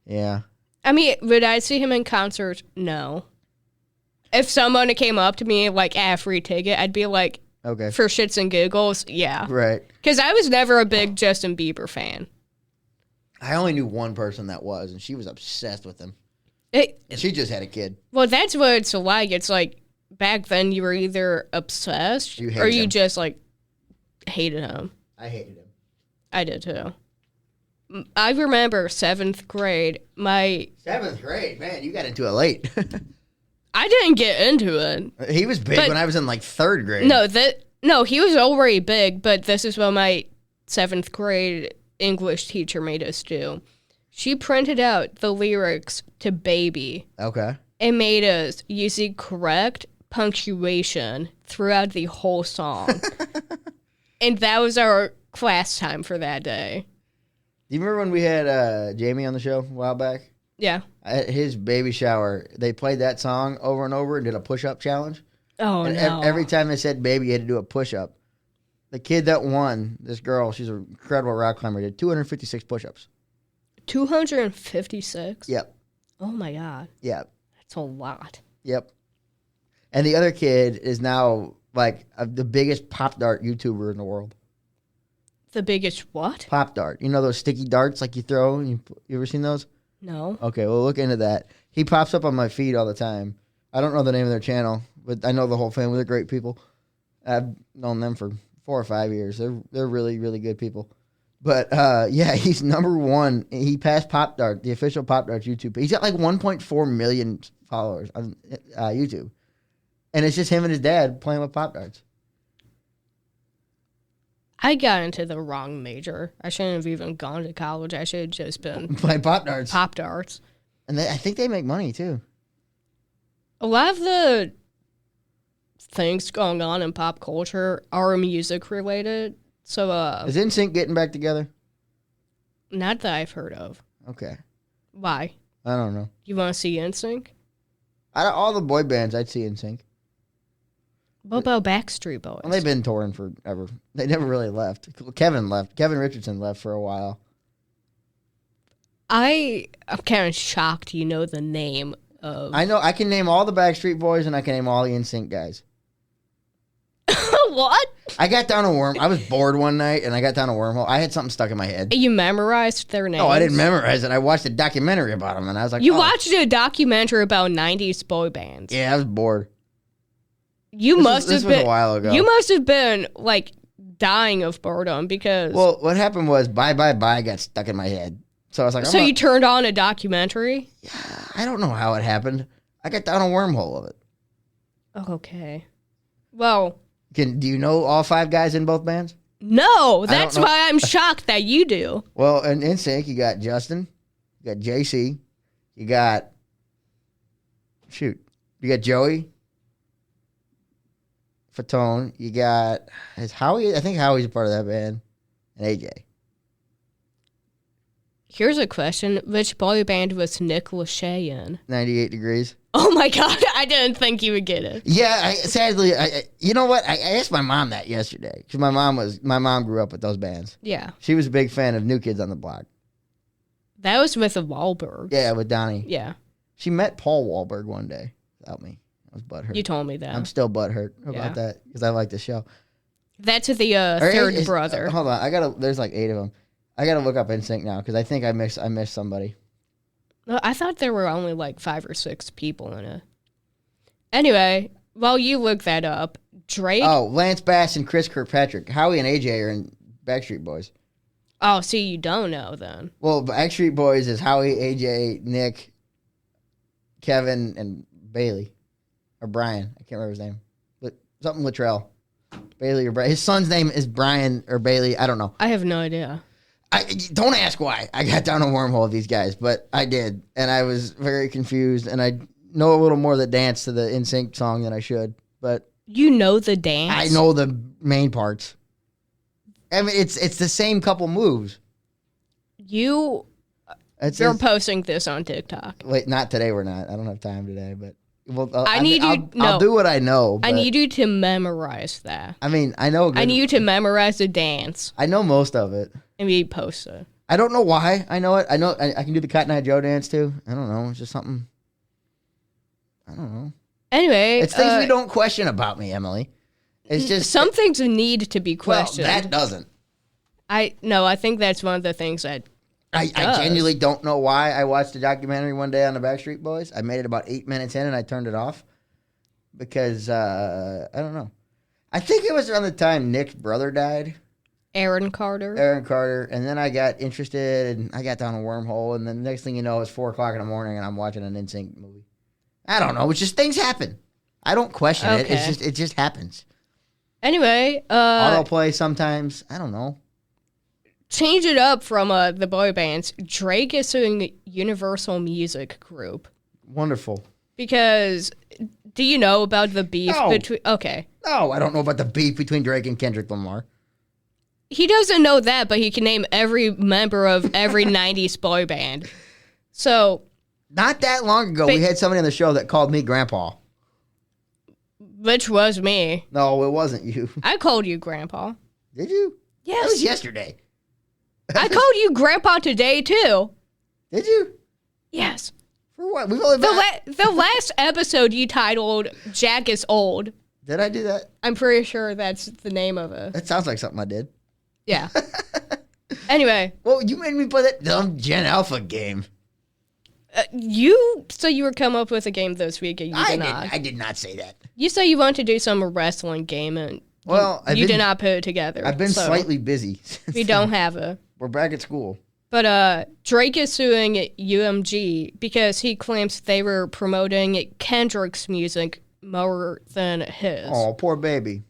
Yeah. I mean, would I see him in concert? No. If someone came up to me like, a free ticket, I'd be like, okay, for shits and giggles, yeah. Right. Because I was never a big Justin Bieber fan. I only knew one person that was, and she was obsessed with him. She just had a kid. Well, that's what it's like. It's like, back then you were either obsessed or you just like hated him. I hated him. I did too. I remember 7th grade. 7th grade? Man, you got into it late. I didn't get into it. He was big when I was in like 3rd grade. No, he was already big, but this is what my 7th grade English teacher made us do. She printed out the lyrics to Baby. Okay. And made us use the correct punctuation throughout the whole song. And that was our class time for that day. Do you remember when we had Jamie on the show a while back? Yeah. At his baby shower, they played that song over and over and did a push-up challenge. Oh, and no. Every time they said baby, you had to do a push-up. The kid that won, this girl, she's an incredible rock climber, did 256 push-ups. 256? Yep. Oh, my God. Yep. That's a lot. Yep. And the other kid is now, like, the biggest Pop Dart YouTuber in the world. The biggest what? Pop Dart. You know those sticky darts like you throw? You ever seen those? No. Okay, well, look into that. He pops up on my feed all the time. I don't know the name of their channel, but I know the whole family. They're great people. I've known them for 4 or 5 years. They're really, really good people. But, yeah, he's number 1. He passed Pop Dart, the official Pop Dart YouTube. He's got like 1.4 million followers on YouTube. And it's just him and his dad playing with Pop Darts. I got into the wrong major. I shouldn't have even gone to college. I should have just been playing Pop-Tarts. Pop-Tarts. And I think they make money, too. A lot of the things going on in pop culture are music-related. So, is NSYNC getting back together? Not that I've heard of. Okay. Why? I don't know. You want to see NSYNC? Out of all the boy bands, I'd see NSYNC. What about Backstreet Boys? Well, they've been touring forever. They never really left. Kevin left. Kevin Richardson left for a while. I'm kind of shocked you know the name of... I know. I can name all the Backstreet Boys, and I can name all the NSYNC guys. What? I got down a worm. I was bored one night, and I got down a wormhole. I had something stuck in my head. You memorized their names? No, I didn't memorize it. I watched a documentary about them, and I was like, You watched a documentary about 90s boy bands? Yeah, I was bored. This was a while ago. You must have been, like, dying of boredom because... Well, what happened was Bye Bye Bye got stuck in my head. So I was like... So you turned on a documentary? Yeah, I don't know how it happened. I got down a wormhole of it. Okay. Well... Do you know all 5 guys in both bands? No, that's why I'm shocked that you do. Well, in NSYNC, you got Justin, you got JC, you got... You got Joey... Fatone, you got Howie. I think Howie's a part of that band, and AJ. Here's a question: which boy band was Nick Lachey in? 98 Degrees. Oh my God! I didn't think you would get it. Yeah, sadly, you know what? I asked my mom that yesterday because my mom grew up with those bands. Yeah, she was a big fan of New Kids on the Block. That was with the Wahlbergs. Yeah, with Donnie. Yeah, she met Paul Wahlberg one day without me. I was butthurt. You told me that. I'm still butthurt about that because I like the show. That's the third brother. Hold on, there's like 8 of them. I gotta look up NSYNC now because I think I missed somebody. No, I thought there were only like 5 or 6 people in it. Anyway, while you look that up, Drake. Oh, Lance Bass and Chris Kirkpatrick. Howie and AJ are in Backstreet Boys. Oh, see, you don't know then. Well, Backstreet Boys is Howie, AJ, Nick, Kevin, and Bailey. Or Brian. I can't remember his name. Something Luttrell. Bailey or Brian. His son's name is Brian or Bailey. I don't know. I have no idea. Don't ask why I got down a wormhole of these guys, but I did. And I was very confused. And I know a little more of the dance to the NSYNC song than I should. But you know the dance? I know the main parts. I mean, it's the same couple moves. You're posting this on TikTok. Wait, not today. We're not. I don't have time today, but... Well, I'll do what I know. I need you to memorize that. I mean, I know. I need you to memorize the dance. I know most of it. And we post it. I don't know why I know it. I know I can do the Cotton Eye Joe dance too. I don't know. It's just something. I don't know. Anyway, it's things we don't question about me, Emily. It's just some things need to be questioned. Well, that doesn't. I think that's one of the things that. I genuinely don't know why I watched a documentary one day on the Backstreet Boys. I made it about 8 minutes in and I turned it off because I don't know. I think it was around the time Nick's brother died. Aaron Carter. And then I got interested and I got down a wormhole. And then the next thing you know, it's 4 o'clock in the morning and I'm watching an NSYNC movie. I don't know. It's just things happen. I don't question it. It just happens. Anyway, autoplay sometimes. I don't know. Change it up from the boy bands. Drake is suing Universal Music Group. Wonderful. Because do you know about the beef between? Okay. No, I don't know about the beef between Drake and Kendrick Lamar. He doesn't know that, but he can name every member of every 90s boy band. So. Not that long ago, we had somebody on the show that called me Grandpa. Which was me. No, it wasn't you. I called you Grandpa. Did you? Yes. That was yesterday. I called you Grandpa today, too. Did you? Yes. For what? We've only the last episode you titled Jack is Old. Did I do that? I'm pretty sure that's the name of it. That sounds like something I did. Yeah. Anyway. Well, you made me play that dumb Gen Alpha game. You were come up with a game this week, and you did not. I did not say that. You said you want to do some wrestling game, and you did not put it together. I've been slightly busy. We don't have it. We're back at school. But Drake is suing UMG because he claims they were promoting Kendrick's music more than his. Oh, poor baby.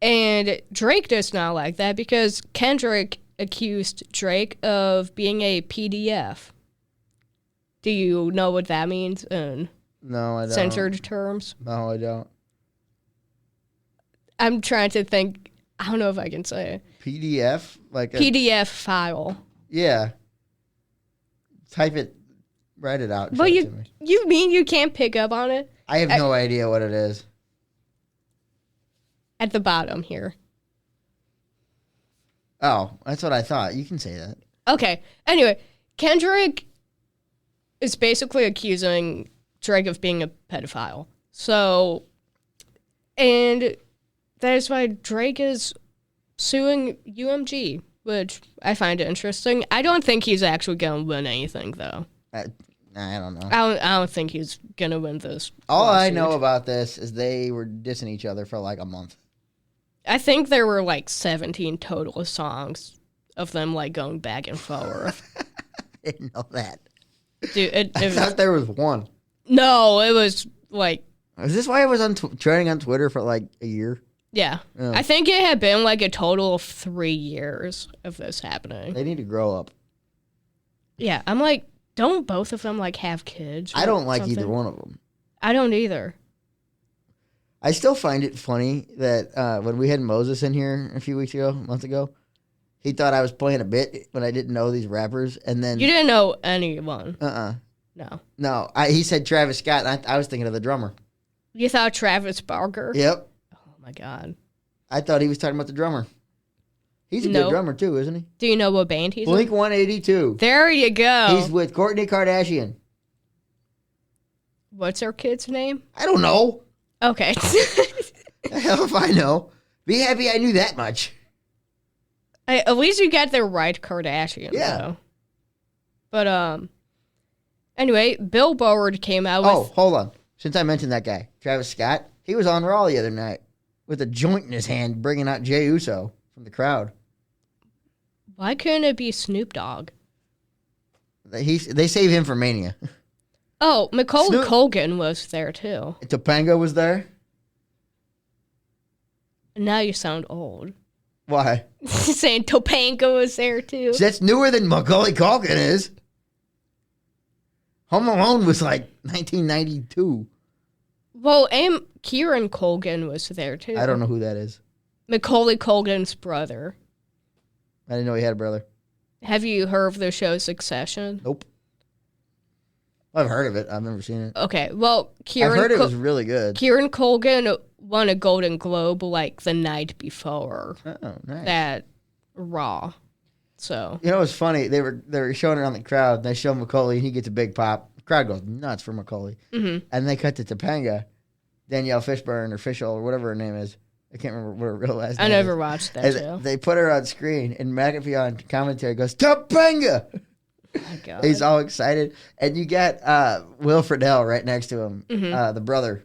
And Drake does not like that because Kendrick accused Drake of being a PDF. Do you know what that means in No, I don't. censored terms? No, I don't. I'm trying to think. I don't know if I can say it. PDF? Like a PDF file. Yeah. Type it, write it out. But you mean you can't pick up on it? I have no idea what it is. At the bottom here. Oh, that's what I thought. You can say that. Okay. Anyway, Kendrick is basically accusing Drake of being a pedophile. So, and that is why Drake is suing UMG, which I find interesting. I don't think he's actually going to win anything, though. I don't know. I don't think he's going to win this. All lawsuit. I know about this is they were dissing each other for like a month. I think there were like 17 total songs of them like going back and forth. I didn't know that. Dude, I thought there was one. No, it was like... Is this why it was on trending on Twitter for like a year? Yeah. Oh. I think it had been like a total of 3 years of this happening. They need to grow up. Yeah, I'm like, don't both of them like have kids? I don't like something? either one of them. I don't either. I still find it funny that when we had Moses in here a month ago, he thought I was playing a bit when I didn't know these rappers, and then You didn't know anyone. No. No. He said Travis Scott, and I was thinking of the drummer. You thought Travis Barker? Yep. Oh my God. I thought he was talking about the drummer. He's a good drummer too, isn't he? Do you know what band he's in? Blink 182. There you go. He's with Kourtney Kardashian. What's her kid's name? I don't know. Okay. The hell if I know. Be happy I knew that much. At least you got the right Kardashian, though. But, anyway, Bill Boward came out with... Oh, hold on. Since I mentioned that guy, Travis Scott, he was on Raw the other night with a joint in his hand bringing out Jey Uso from the crowd. Why couldn't it be Snoop Dogg? They save him for Mania. Oh, Macaulay Culkin was there, too. Topanga was there? Now you sound old. Why? Saying Topanga was there, too. That's newer than Macaulay Culkin is. Home Alone was like 1992. Well, and Kieran Culkin was there, too. I don't know who that is. Macaulay Culkin's brother. I didn't know he had a brother. Have you heard of the show Succession? Nope. I've heard of it. I've never seen it. Okay, well, I've heard it was really good. Kieran Culkin won a Golden Globe like the night before nice. that Raw. So you know, it's funny. They were showing it on the crowd. They show Macaulay, and he gets a big pop. The crowd goes nuts for Macaulay. Mm-hmm. And they cut to Topanga, Danielle Fishburne or Fishel or whatever her name is. I can't remember what her real last name is. I never watched that show. They put her on screen, and McAfee on commentary goes, Topanga! Oh my God. He's all excited. And you got Will Friedle right next to him, Mm-hmm. the brother.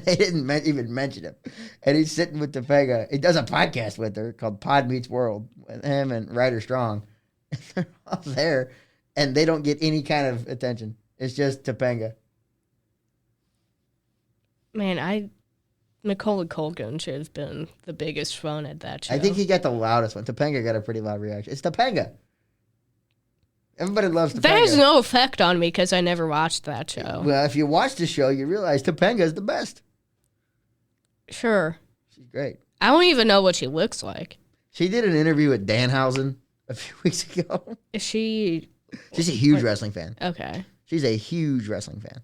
They didn't even mention him. And he's sitting with Topanga. He does a podcast with her called Pod Meets World with him and Ryder Strong. They're all there, and they don't get any kind of attention. It's just Topanga. Man, Macaulay Culkin should have been the biggest fun at that show. I think he got the loudest one. Topanga got a pretty loud reaction. It's Topanga. Everybody loves Topanga. That has no effect on me because I never watched that show. Well, if you watch the show, you realize Topanga is the best. Sure. She's great. I don't even know what she looks like. She did an interview with Danhausen a few weeks ago. Is she... She's a huge wrestling fan. Okay. She's a huge wrestling fan.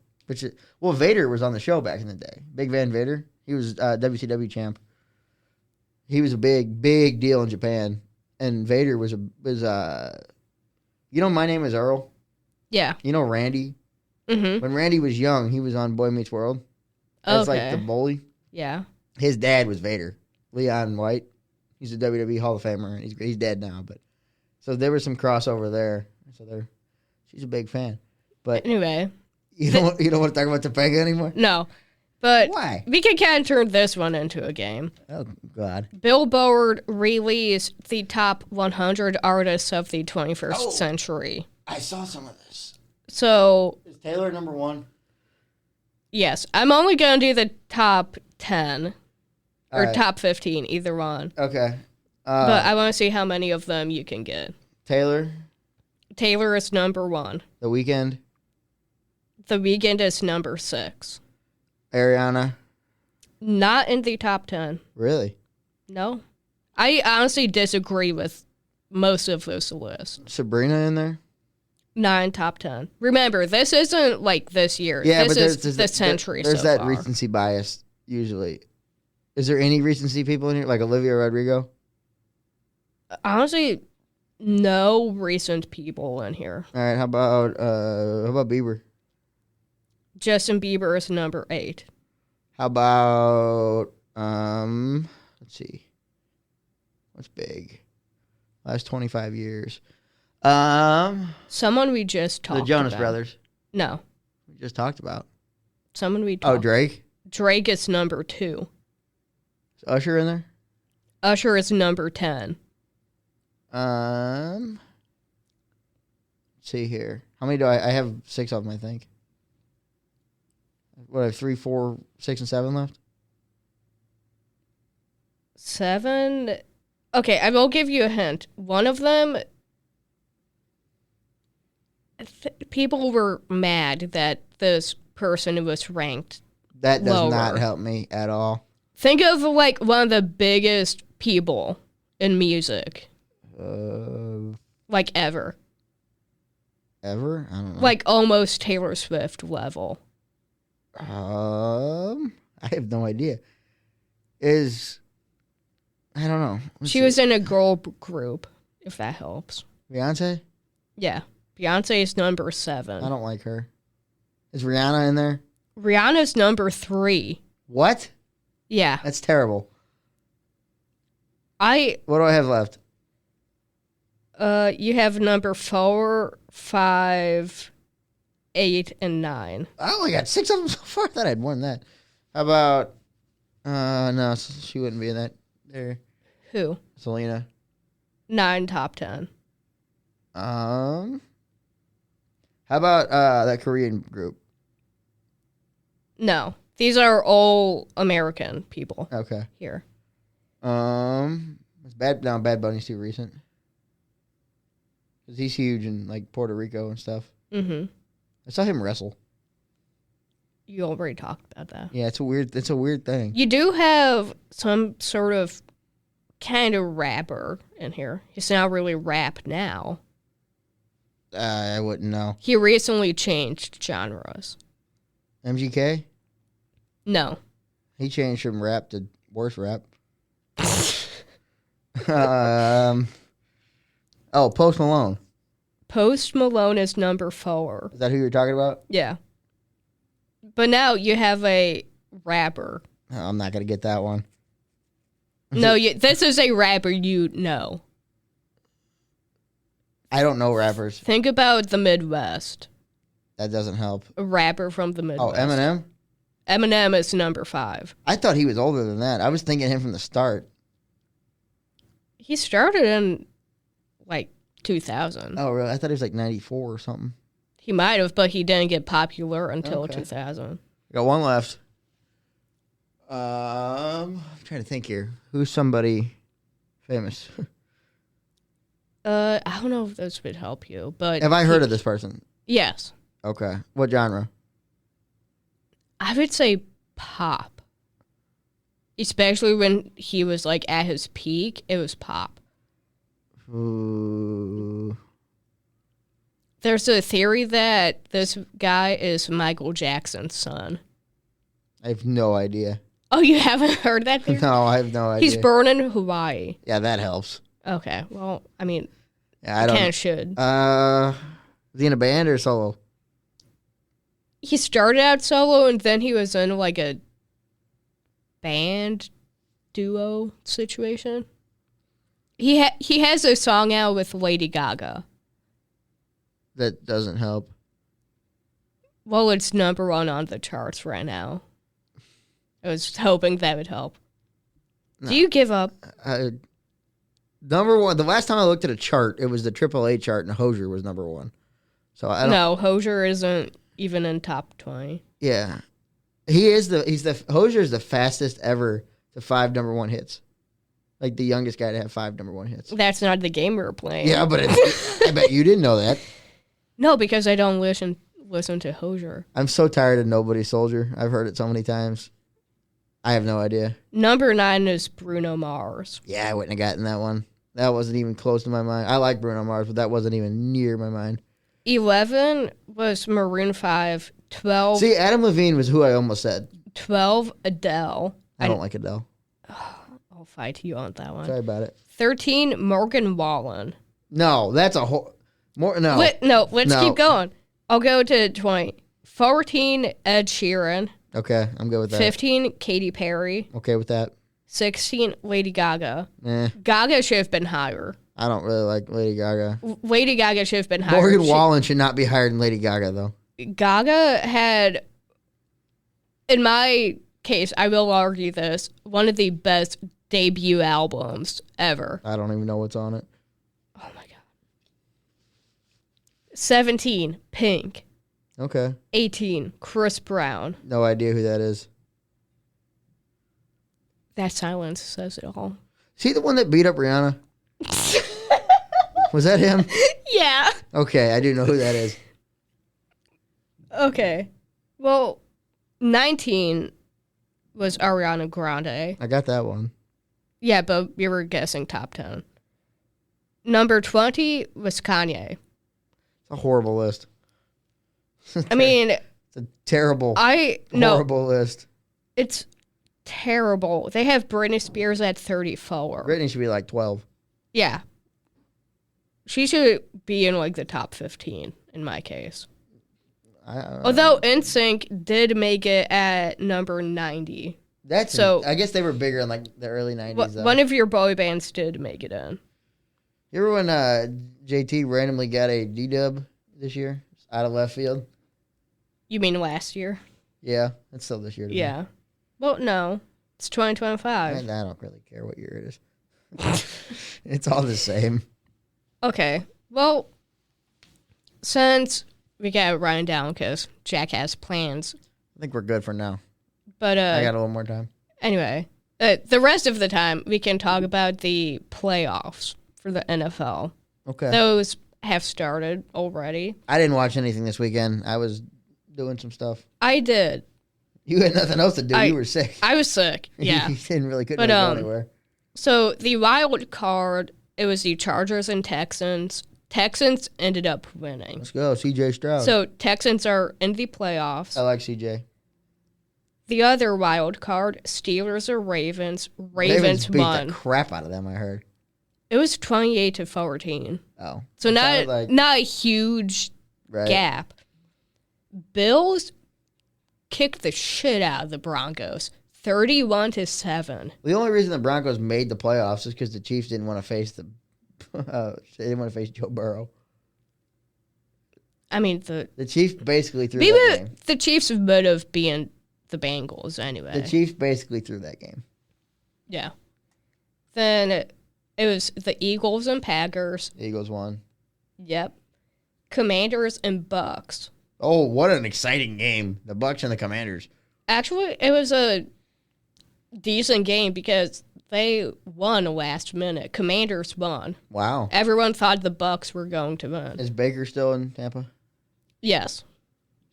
Well, Vader was on the show back in the day. Big Van Vader. He was WCW champ. He was a big, big deal in Japan. And Vader was you know, My Name is Earl? Yeah. You know Randy? Mm-hmm. When Randy was young, he was on Boy Meets World. As like the bully. Yeah. His dad was Vader. Leon White. He's a WWE Hall of Famer. And he's dead now. But so there was some crossover there. So she's a big fan. But anyway. You don't want to talk about Topanga anymore? No. But why? We can kind of turn this one into a game. Oh, God. Bill Boward released the top 100 artists of the 21st century. I saw some of this. So... Is Taylor number one? Yes. I'm only going to do the top 10. Or top 15, either one. Okay. But I want to see how many of them you can get. Taylor? Taylor is number 1. The Weeknd? The Weeknd is number 6. Ariana? Not in the top 10. Really? No. I honestly disagree with most of this list. Sabrina in there? 9 top 10. Remember, this isn't like this year. Yeah, this but is the century there's so that far. recency bias, usually. Is there any recency people in here? Like Olivia Rodrigo? Honestly, no recent people in here. All right, how about Bieber? Justin Bieber is number 8. How about let's see. What's big? Last 25 years. Someone we just talked about. The Jonas Brothers. No. We just talked about. Someone we talked Oh, Drake? Drake is number 2. Is Usher in there? Usher is number 10. Let's see here. How many do I have 6 of them, I think. What, I have 3, 4, 6, and 7 left? 7? Okay, I will give you a hint. One of them, people were mad that this person was ranked That does lower. not help me at all. Think of like one of the biggest people in music. Like ever. Ever? I don't know. Like almost Taylor Swift level. I have no idea. I don't know. She was in a girl group, if that helps. Beyonce? Yeah. Beyonce is number 7. I don't like her. Is Rihanna in there? Rihanna's number 3. What? Yeah. That's terrible. What do I have left? You have number 4, 5, 8, and 9. I only got 6 of them so far. I thought I had more than that. How about... no, she wouldn't be in that. There. Who? Selena. 9 top 10. How about that Korean group? No. These are all American people. Okay. Here. It's Bad Bunny's too recent. Because he's huge in like Puerto Rico and stuff. Mm-hmm. I saw him wrestle. You already talked about that. Yeah, it's a weird thing. You do have some sort of kind of rapper in here. He's not really rap now. I wouldn't know. He recently changed genres. MGK? No. He changed from rap to worse rap. Post Malone. Post Malone is number 4. Is that who you're talking about? Yeah. But now you have a rapper. Oh, I'm not going to get that one. No, this is a rapper you know. I don't know rappers. Think about the Midwest. That doesn't help. A rapper from the Midwest. Oh, Eminem? Eminem is number 5. I thought he was older than that. I was thinking him from the start. He started in, like, 2000. Oh, really? I thought he was like 94 or something. He might have, but he didn't get popular until 2000. I got one left. I'm trying to think here. Who's somebody famous? I don't know if this would help you, but... Have I heard of this person? Yes. Okay. What genre? I would say pop. Especially when he was, like, at his peak, it was pop. Ooh. There's a theory that this guy is Michael Jackson's son. I have no idea. Oh, you haven't heard that theory? No, I have no idea. He's born in Hawaii. Yeah, that helps. Okay, well, I mean, Yeah, I don't. kind of should. Is he in a band or solo? He started out solo, and then he was in, like, a band duo situation. He has a song out with Lady Gaga. That doesn't help. Well, it's number 1 on the charts right now. I was hoping that would help. No. Do you give up? Number 1. The last time I looked at a chart, it was the AAA chart, and Hozier was number 1. So I don't. No, Hozier isn't even in top 20. Yeah, Hozier's the fastest ever to 5 number 1 hits. Like the youngest guy to have 5 number 1 hits. That's not the game we were playing. Yeah, but I bet you didn't know that. No, because I don't listen to Hozier. I'm so tired of Nobody Soldier. I've heard it so many times. I have no idea. Number 9 is Bruno Mars. Yeah, I wouldn't have gotten that one. That wasn't even close to my mind. I like Bruno Mars, but that wasn't even near my mind. 11 was Maroon 5. 12. See, Adam Levine was who I almost said. 12, Adele. I don't like Adele. I'll fight you on that one. Sorry about it. 13, Morgan Wallen. No, that's a whole... No. Let's keep going. I'll go to 20. 14, Ed Sheeran. Okay, I'm good with that. 15, Katy Perry. Okay with that. 16, Lady Gaga. Gaga should have been higher. I don't really like Lady Gaga. Lady Gaga should have been higher. Morgan Wallen should not be higher than Lady Gaga, though. Gaga had, in my case, I will argue this, one of the best debut albums ever. I don't even know what's on it. Oh, my God. 17, Pink. Okay. 18, Chris Brown. No idea who that is. That silence says it all. Is he the one that beat up Rihanna? Was that him? Yeah. Okay, I do know who that is. Okay. Well, 19 was Ariana Grande. I got that one. Yeah, but you were guessing top 10. Number 20 was Kanye. It's a horrible list. I mean... It's a horrible list. It's terrible. They have Britney Spears at 34. Britney should be like 12. Yeah. She should be in like the top 15 in my case. Although NSYNC did make it at number 90. I guess they were bigger in like the early 90s. One of your boy bands did make it in. You remember when JT randomly got a D-dub this year out of left field? You mean last year? Yeah, it's still this year to me. Yeah. Well, no. It's 2025. I don't really care what year it is. It's all the same. Okay. Well, since we got it running down because Jack has plans. I think we're good for now. But I got a little more time. Anyway, the rest of the time we can talk about the playoffs for the NFL. Okay. Those have started already. I didn't watch anything this weekend. I was doing some stuff. I did. You had nothing else to do. You were sick. I was sick. Yeah. You couldn't really go anywhere. So the wild card, it was the Chargers and Texans. Texans ended up winning. Let's go, C.J. Stroud. So Texans are in the playoffs. I like C.J. The other wild card, Steelers or Ravens. Ravens beat won. the crap out of them, I heard. It was 28-14. Oh. So not a huge gap. Bills kicked the shit out of the Broncos. 31-7. The only reason the Broncos made the playoffs is because the Chiefs didn't want to face they didn't want to face Joe Burrow. I mean the Chiefs basically threw that game. The Chiefs would have been the Bengals anyway. The Chiefs basically threw that game. Yeah. Then it was the Eagles and Packers. Eagles won. Yep. Commanders and Bucks. Oh, what an exciting game. The Bucks and the Commanders. Actually, it was a decent game because they won last minute. Commanders won. Wow. Everyone thought the Bucks were going to win. Is Baker still in Tampa? Yes.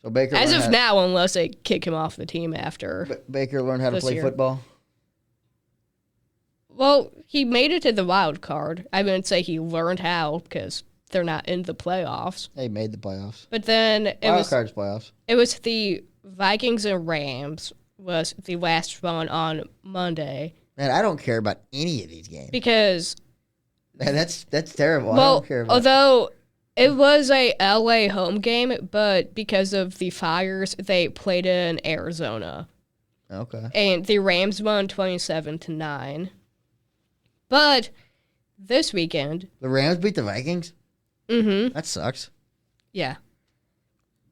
So Baker as of now, unless they kick him off the team after. Baker learned how to play football? Well, he made it to the wild card. I wouldn't say he learned how because they're not in the playoffs. They made the playoffs. But then wild card's playoffs. It was the Vikings and Rams was the last one on Monday. Man, I don't care about any of these games. Because... That's terrible. Well, I don't care about although it was a LA home game, but because of the fires, they played in Arizona. Okay. And the Rams won 27-9. But this weekend... The Rams beat the Vikings? Mm-hmm. That sucks. Yeah.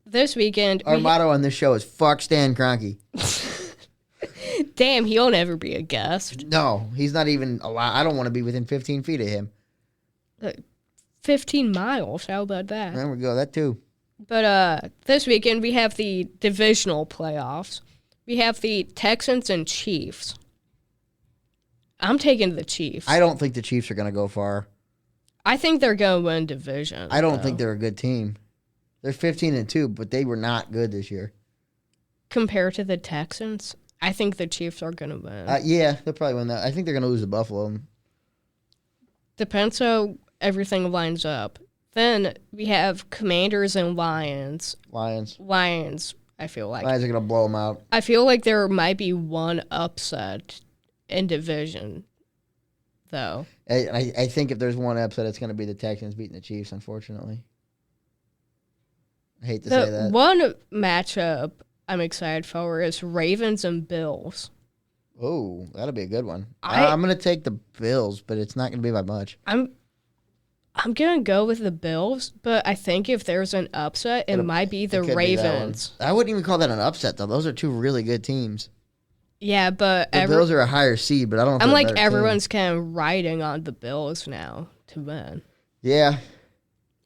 This weekend... Our motto on this show is, fuck Stan Kroenke. Damn, he'll never be a guest. No, he's not even allowed. I don't want to be within 15 feet of him. 15 miles, how about that? There we go, that too. But this weekend we have the divisional playoffs. We have the Texans and Chiefs. I'm taking the Chiefs. I don't think the Chiefs are going to go far. I think they're going to win division. I don't think they're a good team. They're 15-2, but they were not good this year. Compared to the Texans, I think the Chiefs are going to win. Yeah, they'll probably win that. I think they're going to lose to Buffalo. Depends how everything lines up. Then we have Commanders and Lions. Lions, I feel like. Lions are going to blow them out. I feel like there might be one upset in division, though. I think if there's one upset, it's going to be the Texans beating the Chiefs, unfortunately. I hate to say that. One matchup I'm excited for is Ravens and Bills. Oh, that'll be a good one. I'm going to take the Bills, but it's not going to be by much. I'm going to go with the Bills, but I think if there's an upset, it might be the Ravens. I wouldn't even call that an upset, though. Those are two really good teams. Yeah, but the Bills are a higher seed, but I don't know if I'm like everyone's kind of riding on the Bills now to win. Yeah.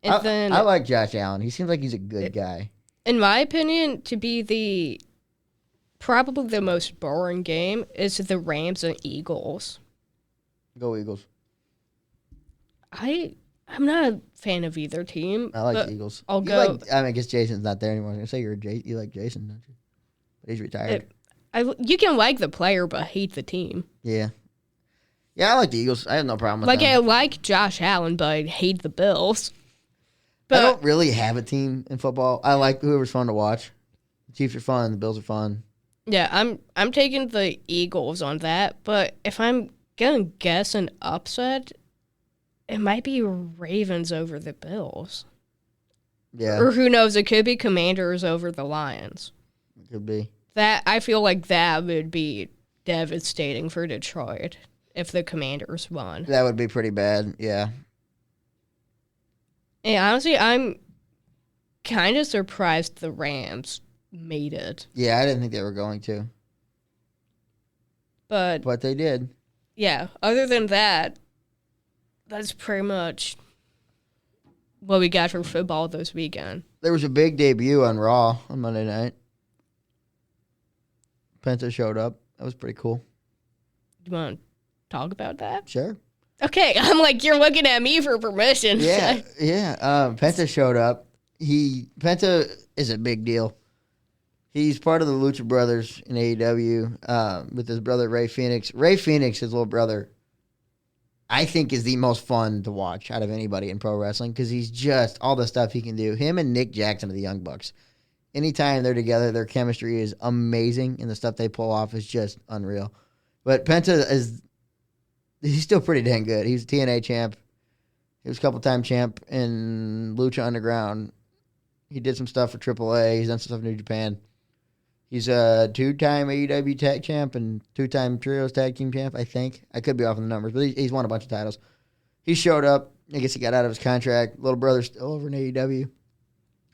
And I like Josh Allen. He seems like he's a good guy. In my opinion, to be probably the most boring game is the Rams and Eagles. Go Eagles. I'm not a fan of either team. I like the Eagles. I'll go. I guess Jason's not there anymore. I was going to say you like Jason, don't you? But he's retired. You can like the player, but hate the team. Yeah. Yeah, I like the Eagles. I have no problem with them. I like Josh Allen, but I hate the Bills. But I don't really have a team in football. I like whoever's fun to watch. The Chiefs are fun. The Bills are fun. Yeah, I'm taking the Eagles on that. But if I'm going to guess an upset, it might be Ravens over the Bills. Yeah. Or who knows, it could be Commanders over the Lions. It could be. I feel like that would be devastating for Detroit if the Commanders won. That would be pretty bad, yeah. And honestly, I'm kind of surprised the Rams made it. Yeah, I didn't think they were going to. But they did. Yeah, other than that, that's pretty much what we got for football this weekend. There was a big debut on Raw on Monday night. Penta showed up. That was pretty cool. Do you want to talk about that? Sure. Okay, I'm like, you're looking at me for permission. Yeah. Penta showed up. Penta is a big deal. He's part of the Lucha Brothers in AEW with his brother Ray Phoenix. Ray Phoenix, his little brother, I think is the most fun to watch out of anybody in pro wrestling because he's just all the stuff he can do. Him and Nick Jackson of the Young Bucks. Anytime they're together, their chemistry is amazing, and the stuff they pull off is just unreal. But Penta he's still pretty dang good. He's a TNA champ. He was a couple-time champ in Lucha Underground. He did some stuff for AAA. He's done some stuff in New Japan. He's a 2-time AEW tag champ and 2-time Trios tag team champ, I think. I could be off on the numbers, but he's won a bunch of titles. He showed up. I guess he got out of his contract. Little brother's still over in AEW.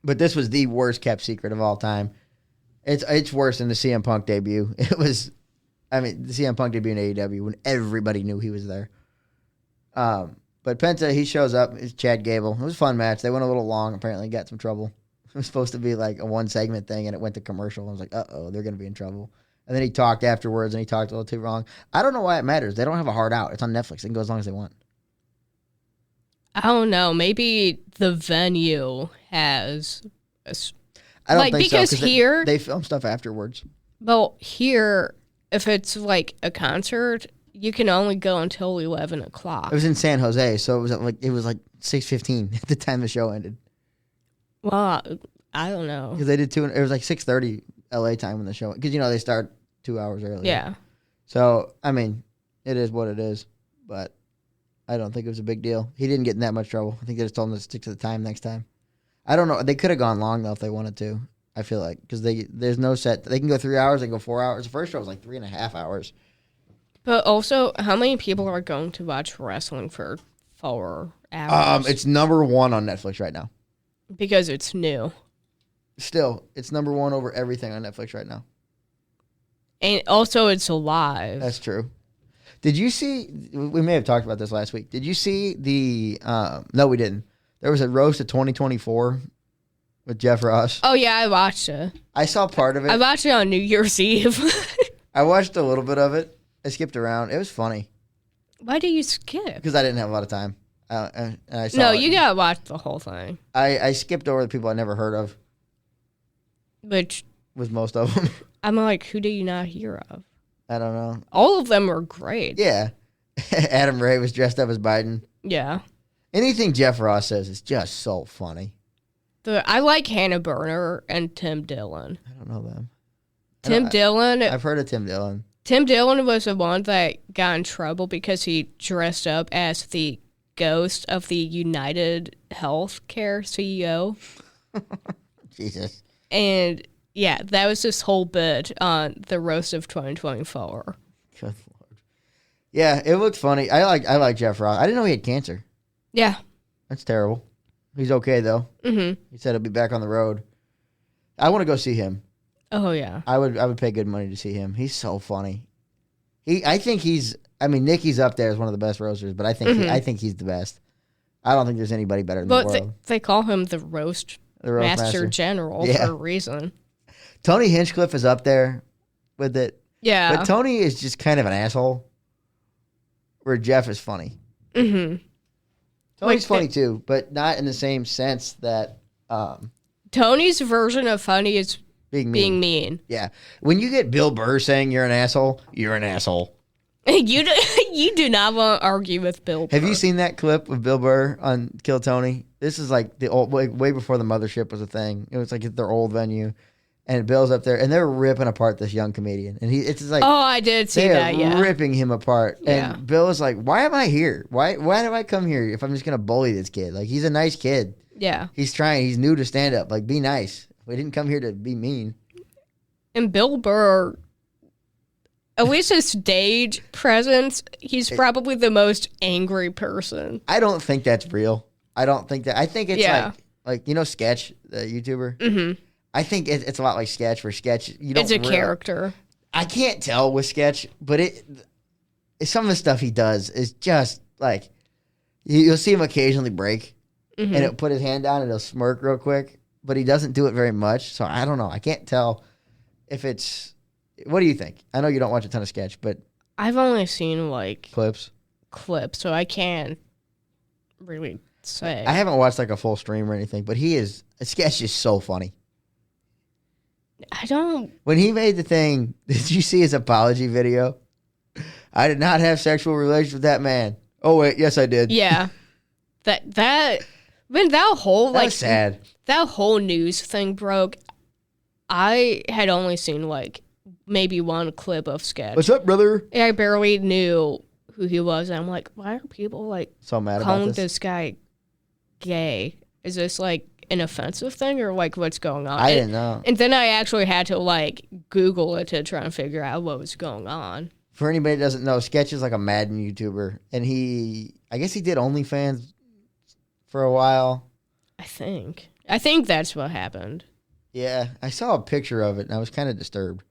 But this was the worst kept secret of all time. It's worse than the CM Punk debut. The CM Punk debut in AEW when everybody knew he was there. But Penta, he shows up. It's Chad Gable. It was a fun match. They went a little long. Apparently got some trouble. It was supposed to be like a one-segment thing, and it went to commercial. I was like, uh-oh, they're going to be in trouble. And then he talked afterwards, and he talked a little too wrong. I don't know why it matters. They don't have a hard out. It's on Netflix. They can go as long as they want. I don't know. Maybe the venue has... I don't think because so, here... They film stuff afterwards. Well, here, if it's like a concert, you can only go until 11 o'clock. It was in San Jose, so it was like 6:15 at the time the show ended. Well, I don't know. Because they did it was like 6:30 LA time when the show, because they start 2 hours earlier. Yeah. So, it is what it is, but I don't think it was a big deal. He didn't get in that much trouble. I think they just told him to stick to the time next time. I don't know. They could have gone long, though, if they wanted to, I feel like, because there's no set. They can go 3 hours, they can go 4 hours. The first show was like 3.5 hours. But also, how many people are going to watch wrestling for 4 hours? It's number one on Netflix right now. Because it's new. Still, it's number one over everything on Netflix right now. And also, it's live. That's true. Did you see, we may have talked about this last week. Did you see no, we didn't. There was a roast of 2024 with Jeff Ross. Oh, yeah, I watched it. I saw part of it. I watched it on New Year's Eve. I watched a little bit of it. I skipped around. It was funny. Why do you skip? Because I didn't have a lot of time. And I saw no, you gotta watch the whole thing. I skipped over the people I never heard of. Which was most of them. I'm like, who do you not hear of? I don't know. All of them were great. Yeah. Adam Ray was dressed up as Biden. Yeah. Anything Jeff Ross says is just so funny. I like Hannah Berner and Tim Dillon. I don't know them. Dillon. I've heard of Tim Dillon. Tim Dillon was the one that got in trouble because he dressed up as the ghost of the United Healthcare CEO. Jesus. And yeah, that was this whole bit on the roast of 2024. Good Lord. Yeah, it looked funny. I like Jeff Ross. I didn't know he had cancer. Yeah. That's terrible. He's okay though. Mm-hmm. He said he'll be back on the road. I want to go see him. Oh yeah. I would pay good money to see him. He's so funny. Nikki's up there as one of the best roasters, but I think he's the best. I don't think there's anybody better in the world. They call him the roast master general for a reason. Tony Hinchcliffe is up there with it. Yeah. But Tony is just kind of an asshole, where Jeff is funny. Mm-hmm. Tony's funny too, but not in the same sense that... Tony's version of funny is being mean. Yeah. When you get Bill Burr saying you're an asshole, you're an asshole. You do not want to argue with Bill Burr. Have you seen that clip of Bill Burr on Kill Tony? This is like the old way before the mothership was a thing. It was like at their old venue, and Bill's up there, and they're ripping apart this young comedian, and it's just like, oh, I did see that. Yeah, ripping him apart. Yeah. And Bill is like, "Why am I here? Why do I come here if I'm just gonna bully this kid? Like he's a nice kid. Yeah, he's trying. He's new to stand up. Like be nice. We didn't come here to be mean." And Bill Burr, at least his stage presence, he's probably the most angry person. I don't think that's real. I don't think that. I think it's like Sketch, the YouTuber. Mm-hmm. I think it's a lot like Sketch, where Sketch it's a character. I can't tell with Sketch, but some of the stuff he does is just like you'll see him occasionally break, and he'll put his hand down and he'll smirk real quick, but he doesn't do it very much. So I don't know. I can't tell if it's. What do you think? I know you don't watch a ton of Sketch, but I've only seen like clips, so I can't really say. I haven't watched like a full stream or anything, but Sketch is so funny. I don't. When he made the thing, did you see his apology video? I did not have sexual relations with that man. Oh wait, yes I did. Yeah, that whole that was sad. That whole news thing broke. I had only seen like maybe one clip of Sketch. What's up, brother? I barely knew who he was. And I'm like, why are people like so mad calling about this guy gay? Is this like an offensive thing or like what's going on? I didn't know. And then I actually had to like Google it to try and figure out what was going on. For anybody that doesn't know, Sketch is like a Madden YouTuber, and I guess he did OnlyFans for a while. I think that's what happened. Yeah, I saw a picture of it, and I was kind of disturbed.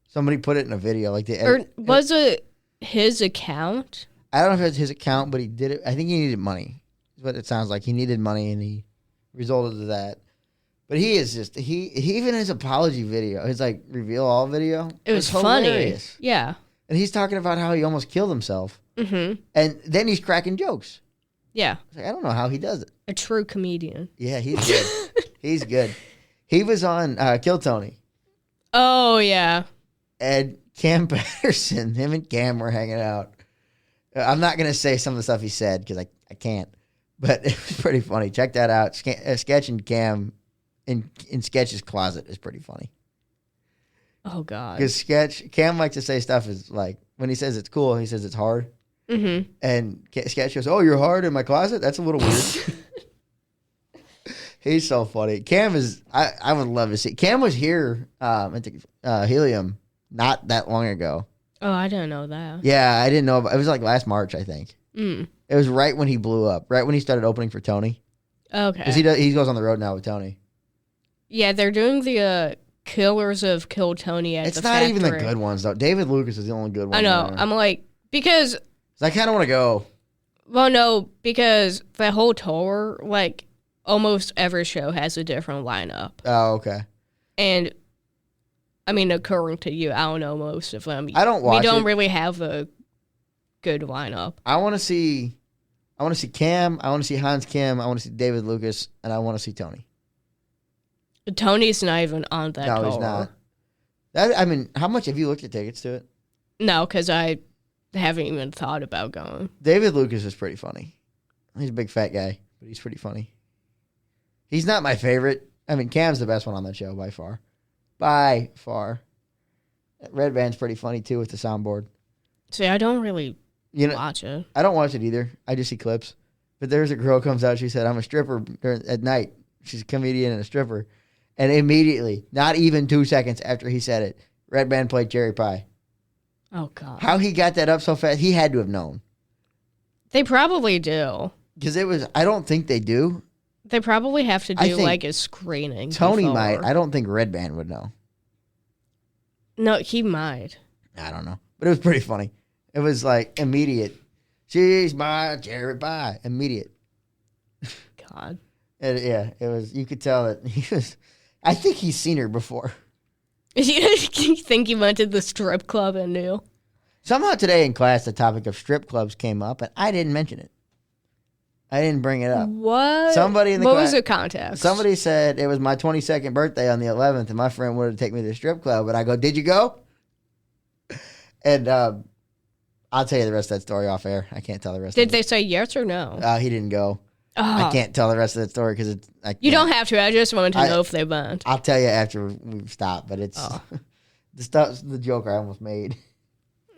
Somebody put it in a video, like was it his account? I don't know if it's his account, but he did it. I think he needed money. Is what it sounds like. He needed money, and he resulted to that. But he is just he even his apology video, his like reveal all video. It was funny. Hilarious. Yeah. And he's talking about how he almost killed himself. Mm-hmm. And then he's cracking jokes. Yeah. I don't know how he does it. A true comedian. Yeah, he's good. He's good. He was on Kill Tony. Oh, yeah. And Cam Patterson, him and Cam were hanging out. I'm not going to say some of the stuff he said because I can't. But it was pretty funny. Check that out. Sketch and Cam in Sketch's closet is pretty funny. Oh, God. Because Cam likes to say stuff is like, when he says it's cool, he says it's hard. Mm-hmm. And Sketch goes, "Oh, you're hard in my closet? That's a little weird." He's so funny. Cam is, I would love to see. Cam was here at the Helium not that long ago. Oh, I didn't know that. Yeah, I didn't know. It was like last March, I think. Mm. It was right when he blew up, right when he started opening for Tony. Okay. Because he goes on the road now with Tony. Yeah, they're doing the Killers of Kill Tony at the factory. It's not even the good ones, though. David Lucas is the only good one. I know. There. I'm like, because... I kind of want to go. Well, no, because the whole tour, like, almost every show has a different lineup. Oh, okay. And, I mean, according to you, I don't know most of them. I don't watch We don't it. really have a good lineup. I want to see Cam. I want to see Hans Kim. I want to see David Lucas, and I want to see Tony. Tony's not even on that tour. No, he's not. How much have you looked at tickets to it? No, because I haven't even thought about going. David Lucas is pretty funny. He's a big fat guy, but he's pretty funny. He's not my favorite. Cam's the best one on that show by far. By far. Red Band's pretty funny, too, with the soundboard. See, I don't really watch it. I don't watch it either. I just see clips. But there's a girl comes out, she said, I'm a stripper at night. She's a comedian and a stripper. And immediately, not even 2 seconds after he said it, Red Band played Cherry Pie. Oh, God. How he got that up so fast, he had to have known. They probably do. Because I don't think they do. They probably have to do like a screening. Tony might. I don't think Red Band would know. No, he might. I don't know. But it was pretty funny. It was like immediate. She's my cherry pie. Immediate. God. Yeah, it was. You could tell that he was. I think he's seen her before. You think he went to the strip club and knew? Somehow today in class, the topic of strip clubs came up, and I didn't mention it. I didn't bring it up. What? Somebody in the what class, was the context? Somebody said it was my 22nd birthday on the 11th, and my friend wanted to take me to the strip club. And I go, "Did you go?" And I'll tell you the rest of that story off air. I can't tell the rest. Did they say yes or no? He didn't go. I can't tell the rest of that story because it's. You don't have to. I just wanted to know if they went. I'll tell you after we stop. But it's the joke I almost made.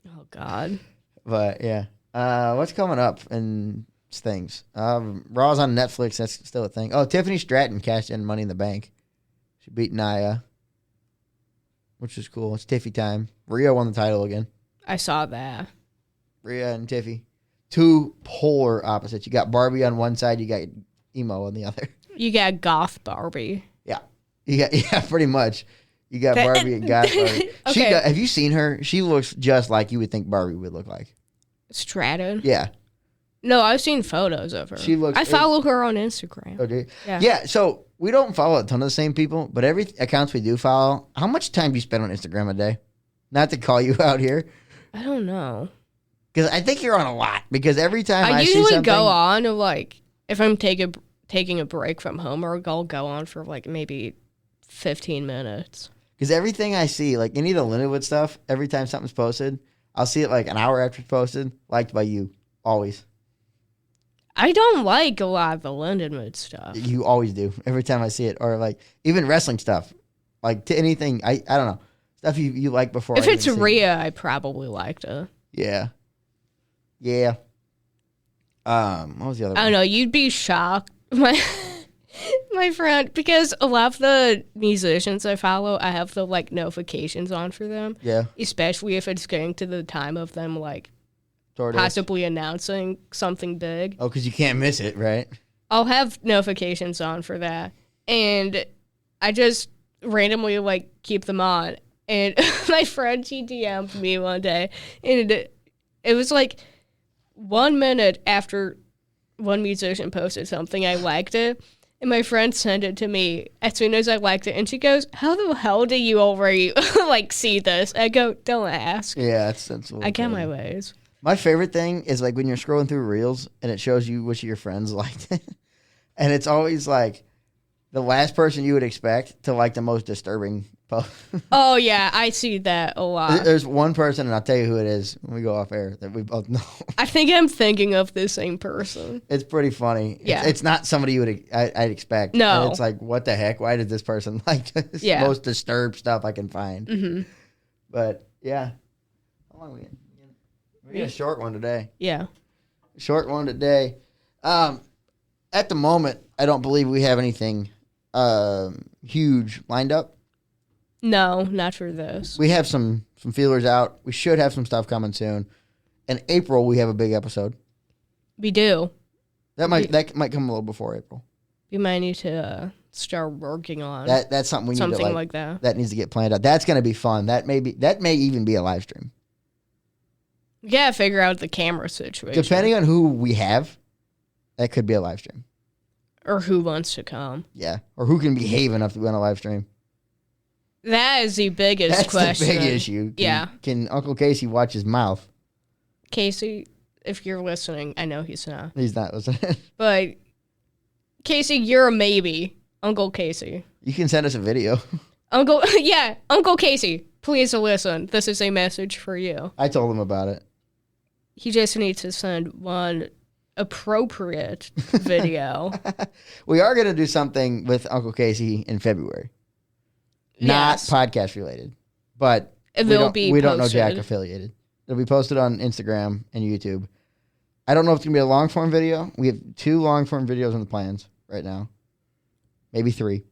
Oh God. But yeah, what's coming up and things? Raw's on Netflix. That's still a thing. Oh, Tiffany Stratton cashed in Money in the Bank. She beat Nia, which is cool. It's Tiffy time. Rhea won the title again. I saw that. Rhea and Tiffy. Two polar opposites. You got Barbie on one side, you got emo on the other. You got goth Barbie. Yeah. Pretty much. You got Barbie and goth Barbie. Okay. Have you seen her? She looks just like you would think Barbie would look like. Stratton? Yeah. No, I've seen photos of her. I follow her on Instagram. Oh, do you? Yeah, so we don't follow a ton of the same people, but every accounts we do follow, how much time do you spend on Instagram a day? Not to call you out here. I don't know. Because I think you're on a lot. Because every time I see something... I usually go on, like, if I'm taking a break from home, or I'll go on for, like, maybe 15 minutes. Because everything I see, like any of the Lindenwood stuff, every time something's posted, I'll see it like an hour after it's posted, liked by you. Always. I don't like a lot of the Lindenwood stuff. You always do. Every time I see it. Or, like, even wrestling stuff. Like, to anything, I don't know. Stuff you like before. If it's Rhea, I probably liked it. Yeah. Yeah. What was the other one? I don't know. You'd be shocked, my friend, because a lot of the musicians I follow, I have the like notifications on for them. Yeah. Especially if it's getting to the time of them like possibly announcing something big. Oh, because you can't miss it, right? I'll have notifications on for that, and I just randomly like keep them on. And my friend, she DM'd me one day, and it was like 1 minute after one musician posted something, I liked it, and my friend sent it to me as soon as I liked it, and she goes, "How the hell do you already like see this?" I go, "Don't ask." Yeah, that's I get my ways. My favorite thing is like when you're scrolling through Reels and it shows you which of your friends liked it, and it's always like the last person you would expect to like the most disturbing post. Oh, yeah, I see that a lot. There's one person, and I'll tell you who it is when we go off air, that we both know. I think I'm thinking of the same person. It's pretty funny. Yeah. It's not somebody I'd expect. No. And it's like, what the heck? Why did this person like this? Yeah. Most disturbed stuff I can find. Mm-hmm. But, yeah. How long are we in? We got a short one today. Yeah. Short one today. At the moment, I don't believe we have anything huge lined up. No, not for this. We have some feelers out. We should have some stuff coming soon. In April, we have a big episode. We do. That might come a little before April. We might need to start working on that's something we need something to like that. That needs to get planned out. That's going to be fun. That may even be a live stream. We gotta figure out the camera situation. Depending on who we have, that could be a live stream. Or who wants to come. Yeah. Or who can behave enough to be on a live stream. That is the biggest question. That's the big issue. Yeah. Can Uncle Casey watch his mouth? Casey, if you're listening. I know he's not. He's not listening. But Casey, you're a maybe. Uncle Casey. You can send us a video. Uncle Casey, please listen. This is a message for you. I told him about it. He just needs to send one appropriate video. We are going to do something with Uncle Casey in February. Not podcast related, but we don't know Jack affiliated. It'll be posted on Instagram and YouTube. I don't know if it's going to be a long form video. We have 2 long form videos in the plans right now. Maybe 3.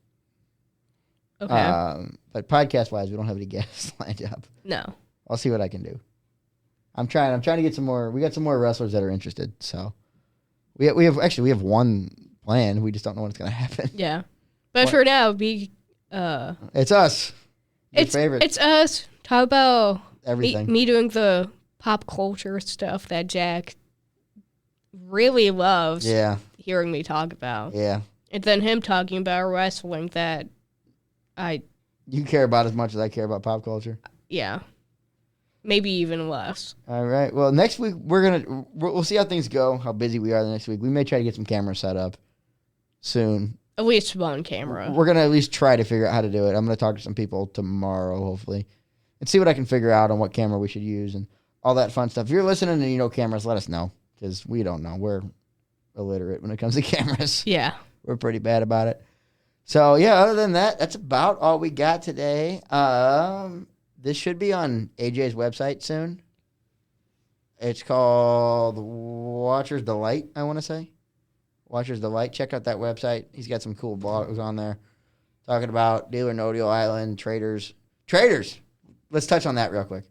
Okay. But podcast wise, we don't have any guests lined up. No. I'll see what I can do. I'm trying to get some more. We got some more wrestlers that are interested. So we have one plan. We just don't know when it's going to happen. Yeah. But for now, it's us. Your favorite. It's us. Talk about everything. Me doing the pop culture stuff that Jack really loves. Yeah. Hearing me talk about. Yeah. And then him talking about wrestling that you care about as much as I care about pop culture. Yeah. Maybe even less. All right. Well, next week we'll see how things go, how busy we are the next week. We may try to get some cameras set up soon. At least one camera. We're going to at least try to figure out how to do it. I'm going to talk to some people tomorrow, hopefully, and see what I can figure out on what camera we should use and all that fun stuff. If you're listening and you know cameras, let us know, because we don't know. We're illiterate when it comes to cameras. Yeah. We're pretty bad about it. So, yeah, other than that, that's about all we got today. This should be on AJ's website soon. It's called Watcher's Delight, I want to say. Watcher's Delight. Check out that website. He's got some cool blogs on there talking about Deal or No Deal Island, Traitors. Traitors! Let's touch on that real quick.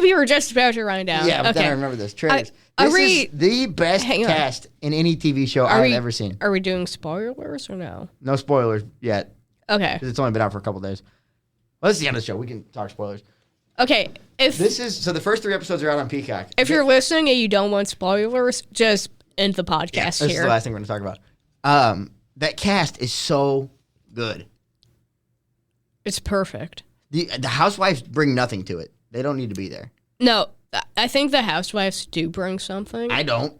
We were just about to run down. Yeah, but then I remember this. Traitors. This is the best cast in any TV show I've ever seen. Are we doing spoilers or no? No spoilers yet. Okay. Because it's only been out for a couple days. Well, this is the end of the show. We can talk spoilers. Okay. So the first 3 episodes are out on Peacock. If you're listening and you don't want spoilers, just end the podcast here. This is the last thing we're going to talk about. That cast is so good. It's perfect. The housewives bring nothing to it. They don't need to be there. No, I think the housewives do bring something. I don't.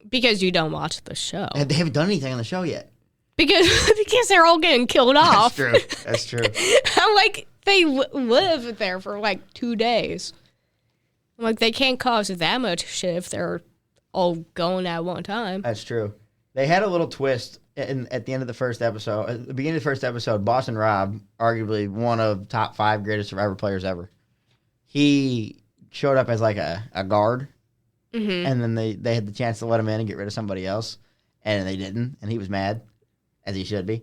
Because you don't watch the show. They haven't done anything on the show yet. Because they're all getting killed off. That's true. I'm like, they live there for like 2 days. I'm like, they can't cause that much shit if they're all going at one time. That's true. They had a little twist at the end of the first episode. At the beginning of the first episode, Boston Rob, arguably one of top 5 greatest Survivor players ever, he showed up as like a guard, and then they had the chance to let him in and get rid of somebody else, and they didn't, and he was mad, as he should be.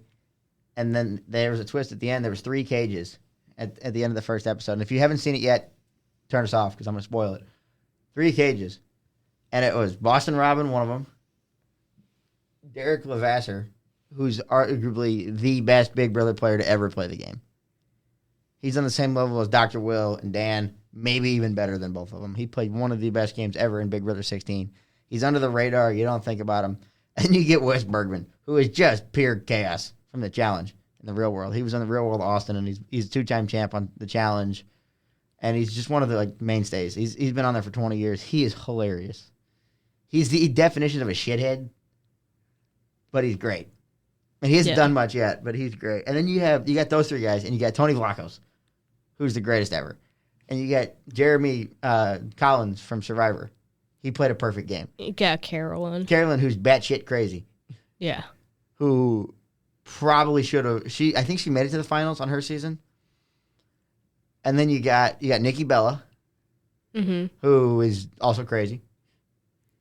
And then there was a twist at the end. There was 3 cages at the end of the first episode. And if you haven't seen it yet, turn us off because I'm going to spoil it. 3 cages. And it was Boston Robin, one of them, Derek Levasseur, who's arguably the best Big Brother player to ever play the game. He's on the same level as Dr. Will and Dan, maybe even better than both of them. He played one of the best games ever in Big Brother 16. He's under the radar. You don't think about him. And you get Wes Bergman, who is just pure chaos from the challenge in the real world. He was on the Real World Austin, and he's a 2-time champ on the challenge. And he's just one of the mainstays. He's been on there for 20 years. He is hilarious. He's the definition of a shithead, but he's great. And he hasn't done much yet, but he's great. And then you got those 3 guys, and you got Tony Vlachos, who's the greatest ever. And you got Jeremy Collins from Survivor. He played a perfect game. You got Carolyn. Carolyn, who's batshit crazy. Yeah. Who probably should have. I think she made it to the finals on her season. And then you got Nikki Bella, who is also crazy.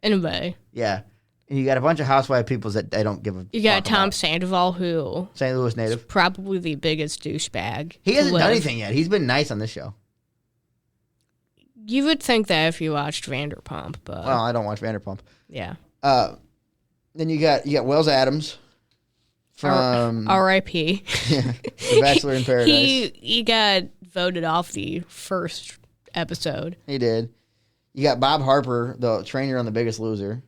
In a way. Yeah. And you got a bunch of housewife people that they don't give a You got Tom Sandoval, who... St. Louis native. Probably the biggest douchebag. He hasn't done anything yet. He's been nice on this show. You would think that if you watched Vanderpump, but... Well, I don't watch Vanderpump. Yeah. Then you got Wells Adams from... R.I.P. Yeah, The Bachelor in Paradise. He got voted off the first episode. He did. You got Bob Harper, the trainer on The Biggest Loser.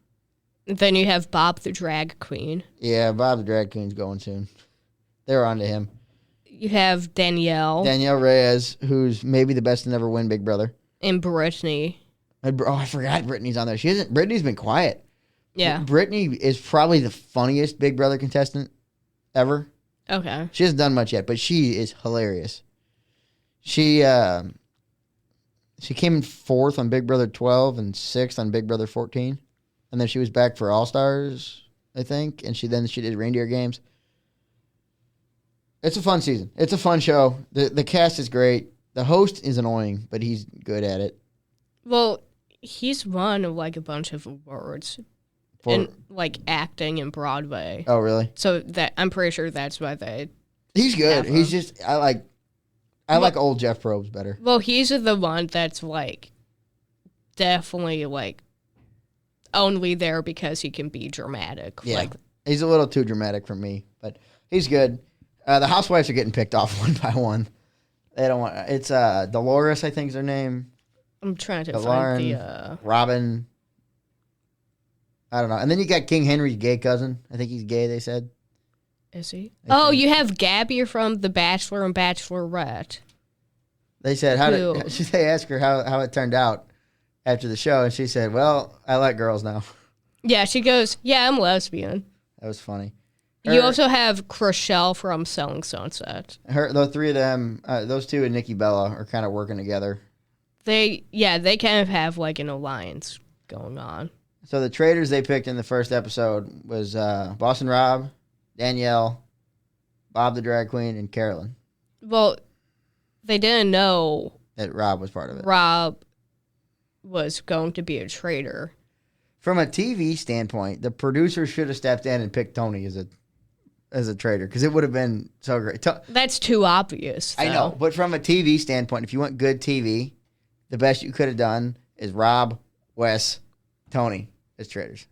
Then you have Bob the drag queen. Yeah, Bob the drag queen's going soon. They're on to him. You have Danielle. Danielle Reyes, who's maybe the best to never win Big Brother. And Brittany. I forgot Brittany's on there. Brittany's been quiet. Yeah. Brittany is probably the funniest Big Brother contestant ever. Okay. She hasn't done much yet, but she is hilarious. She came in 4th on Big Brother 12 and 6th on Big Brother 14. And then she was back for All Stars, I think. And she did Reindeer Games. It's a fun season. It's a fun show. The cast is great. The host is annoying, but he's good at it. Well, he's won like a bunch of awards in like acting in Broadway. Oh, really? So I'm pretty sure that's why He's good. He's just I like old Jeff Probst better. Well, he's the one that's like definitely like only there because he can be dramatic. Yeah. Like He's a little too dramatic for me, but he's good. The housewives are getting picked off one by one. They don't want. It's Dolores, I think is her name. I'm trying to Lauren, find the Robin. I don't know. And then you got King Henry's gay cousin. I think he's gay. They said. Is he? Oh, you have Gabby from The Bachelor and Bachelorette. They said they asked her how it turned out after the show, and she said, "Well, I like girls now." Yeah, she goes, "Yeah, I'm lesbian." That was funny. You also have Chriselle from Selling Sunset. The three of them, those two and Nikki Bella are kind of working together. They kind of have like an alliance going on. So the Traitors they picked in the first episode was Boston Rob, Danielle, Bob the Drag Queen, and Carolyn. Well, they didn't know that Rob was part of it. Rob was going to be a traitor. From a TV standpoint, the producer should have stepped in and picked Tony as a traitor because it would have been so great. That's too obvious, though. I know, but from a TV standpoint, if you want good TV, the best you could have done is Rob, Wes, Tony as traitors.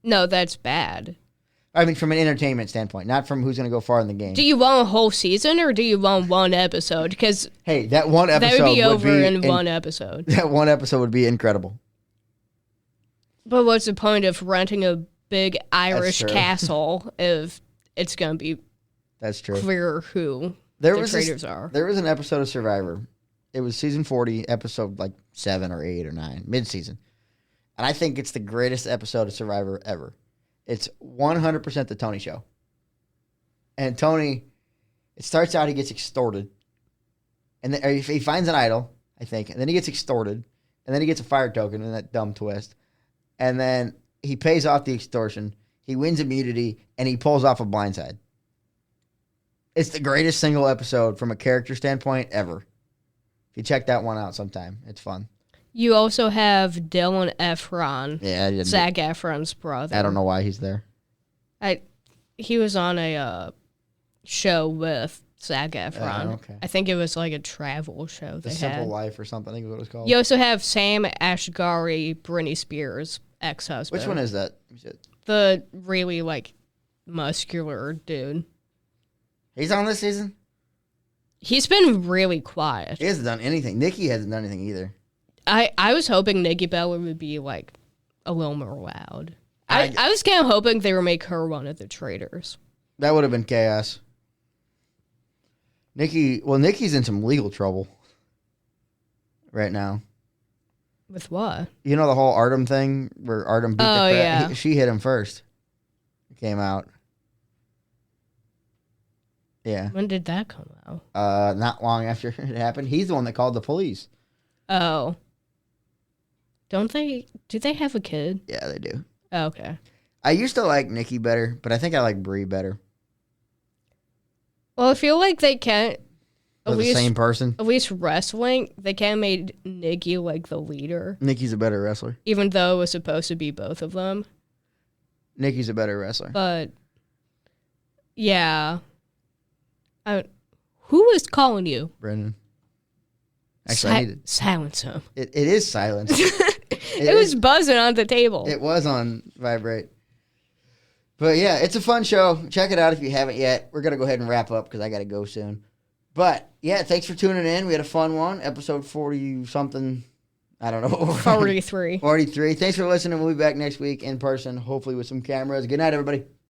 No, that's bad. I mean, from an entertainment standpoint, not from who's going to go far in the game. Do you want a whole season or do you want one episode? Because hey, that one episode that would be over in one episode. That one episode would be incredible. But what's the point of renting a big Irish castle if it's going to be clear who the traitors are? There was an episode of Survivor. It was season 40, episode like 7 or 8 or 9, mid-season. And I think it's the greatest episode of Survivor ever. It's 100% the Tony show. And Tony, it starts out he gets extorted. And then he finds an idol, I think. And then he gets extorted. And then he gets a fire token in that dumb twist. And then he pays off the extortion. He wins immunity. And he pulls off a blindside. It's the greatest single episode from a character standpoint ever. If you check that one out sometime, it's fun. You also have Dylan Efron. Yeah, Zac Efron's brother. I don't know why he's there. He was on a show with Zac Efron. Okay. I think it was like a travel show. The Simple Life or something, I think is what it was called. You also have Sam Asghari, Britney Spears' ex-husband. Which one is that? The really, like, muscular dude. He's on this season? He's been really quiet. He hasn't done anything. Nikki hasn't done anything either. I was hoping Nikki Bella would be, like, a little more loud. I was kind of hoping they would make her one of the traitors. That would have been chaos. Nikki's in some legal trouble right now. With what? You know the whole Artem thing where Artem beat the crap? Yeah. She hit him first. It came out. Yeah. When did that come out? Not long after it happened. He's the one that called the police. Oh. Do they have a kid? Yeah, they do. Oh, okay. I used to like Nikki better, but I think I like Brie better. Well, I feel like they can't. The same person? At least wrestling, they can't made Nikki like the leader. Nikki's a better wrestler. Even though it was supposed to be both of them. Nikki's a better wrestler. But, yeah. Who is calling you? Brendan. Actually, silence him. It is silence. It was buzzing on the table. It was on vibrate. But yeah, it's a fun show. Check it out if you haven't yet. We're going to go ahead and wrap up because I got to go soon. But yeah, thanks for tuning in. We had a fun one. Episode 40-something. I don't know. 43. 43. Thanks for listening. We'll be back next week in person, hopefully with some cameras. Good night, everybody.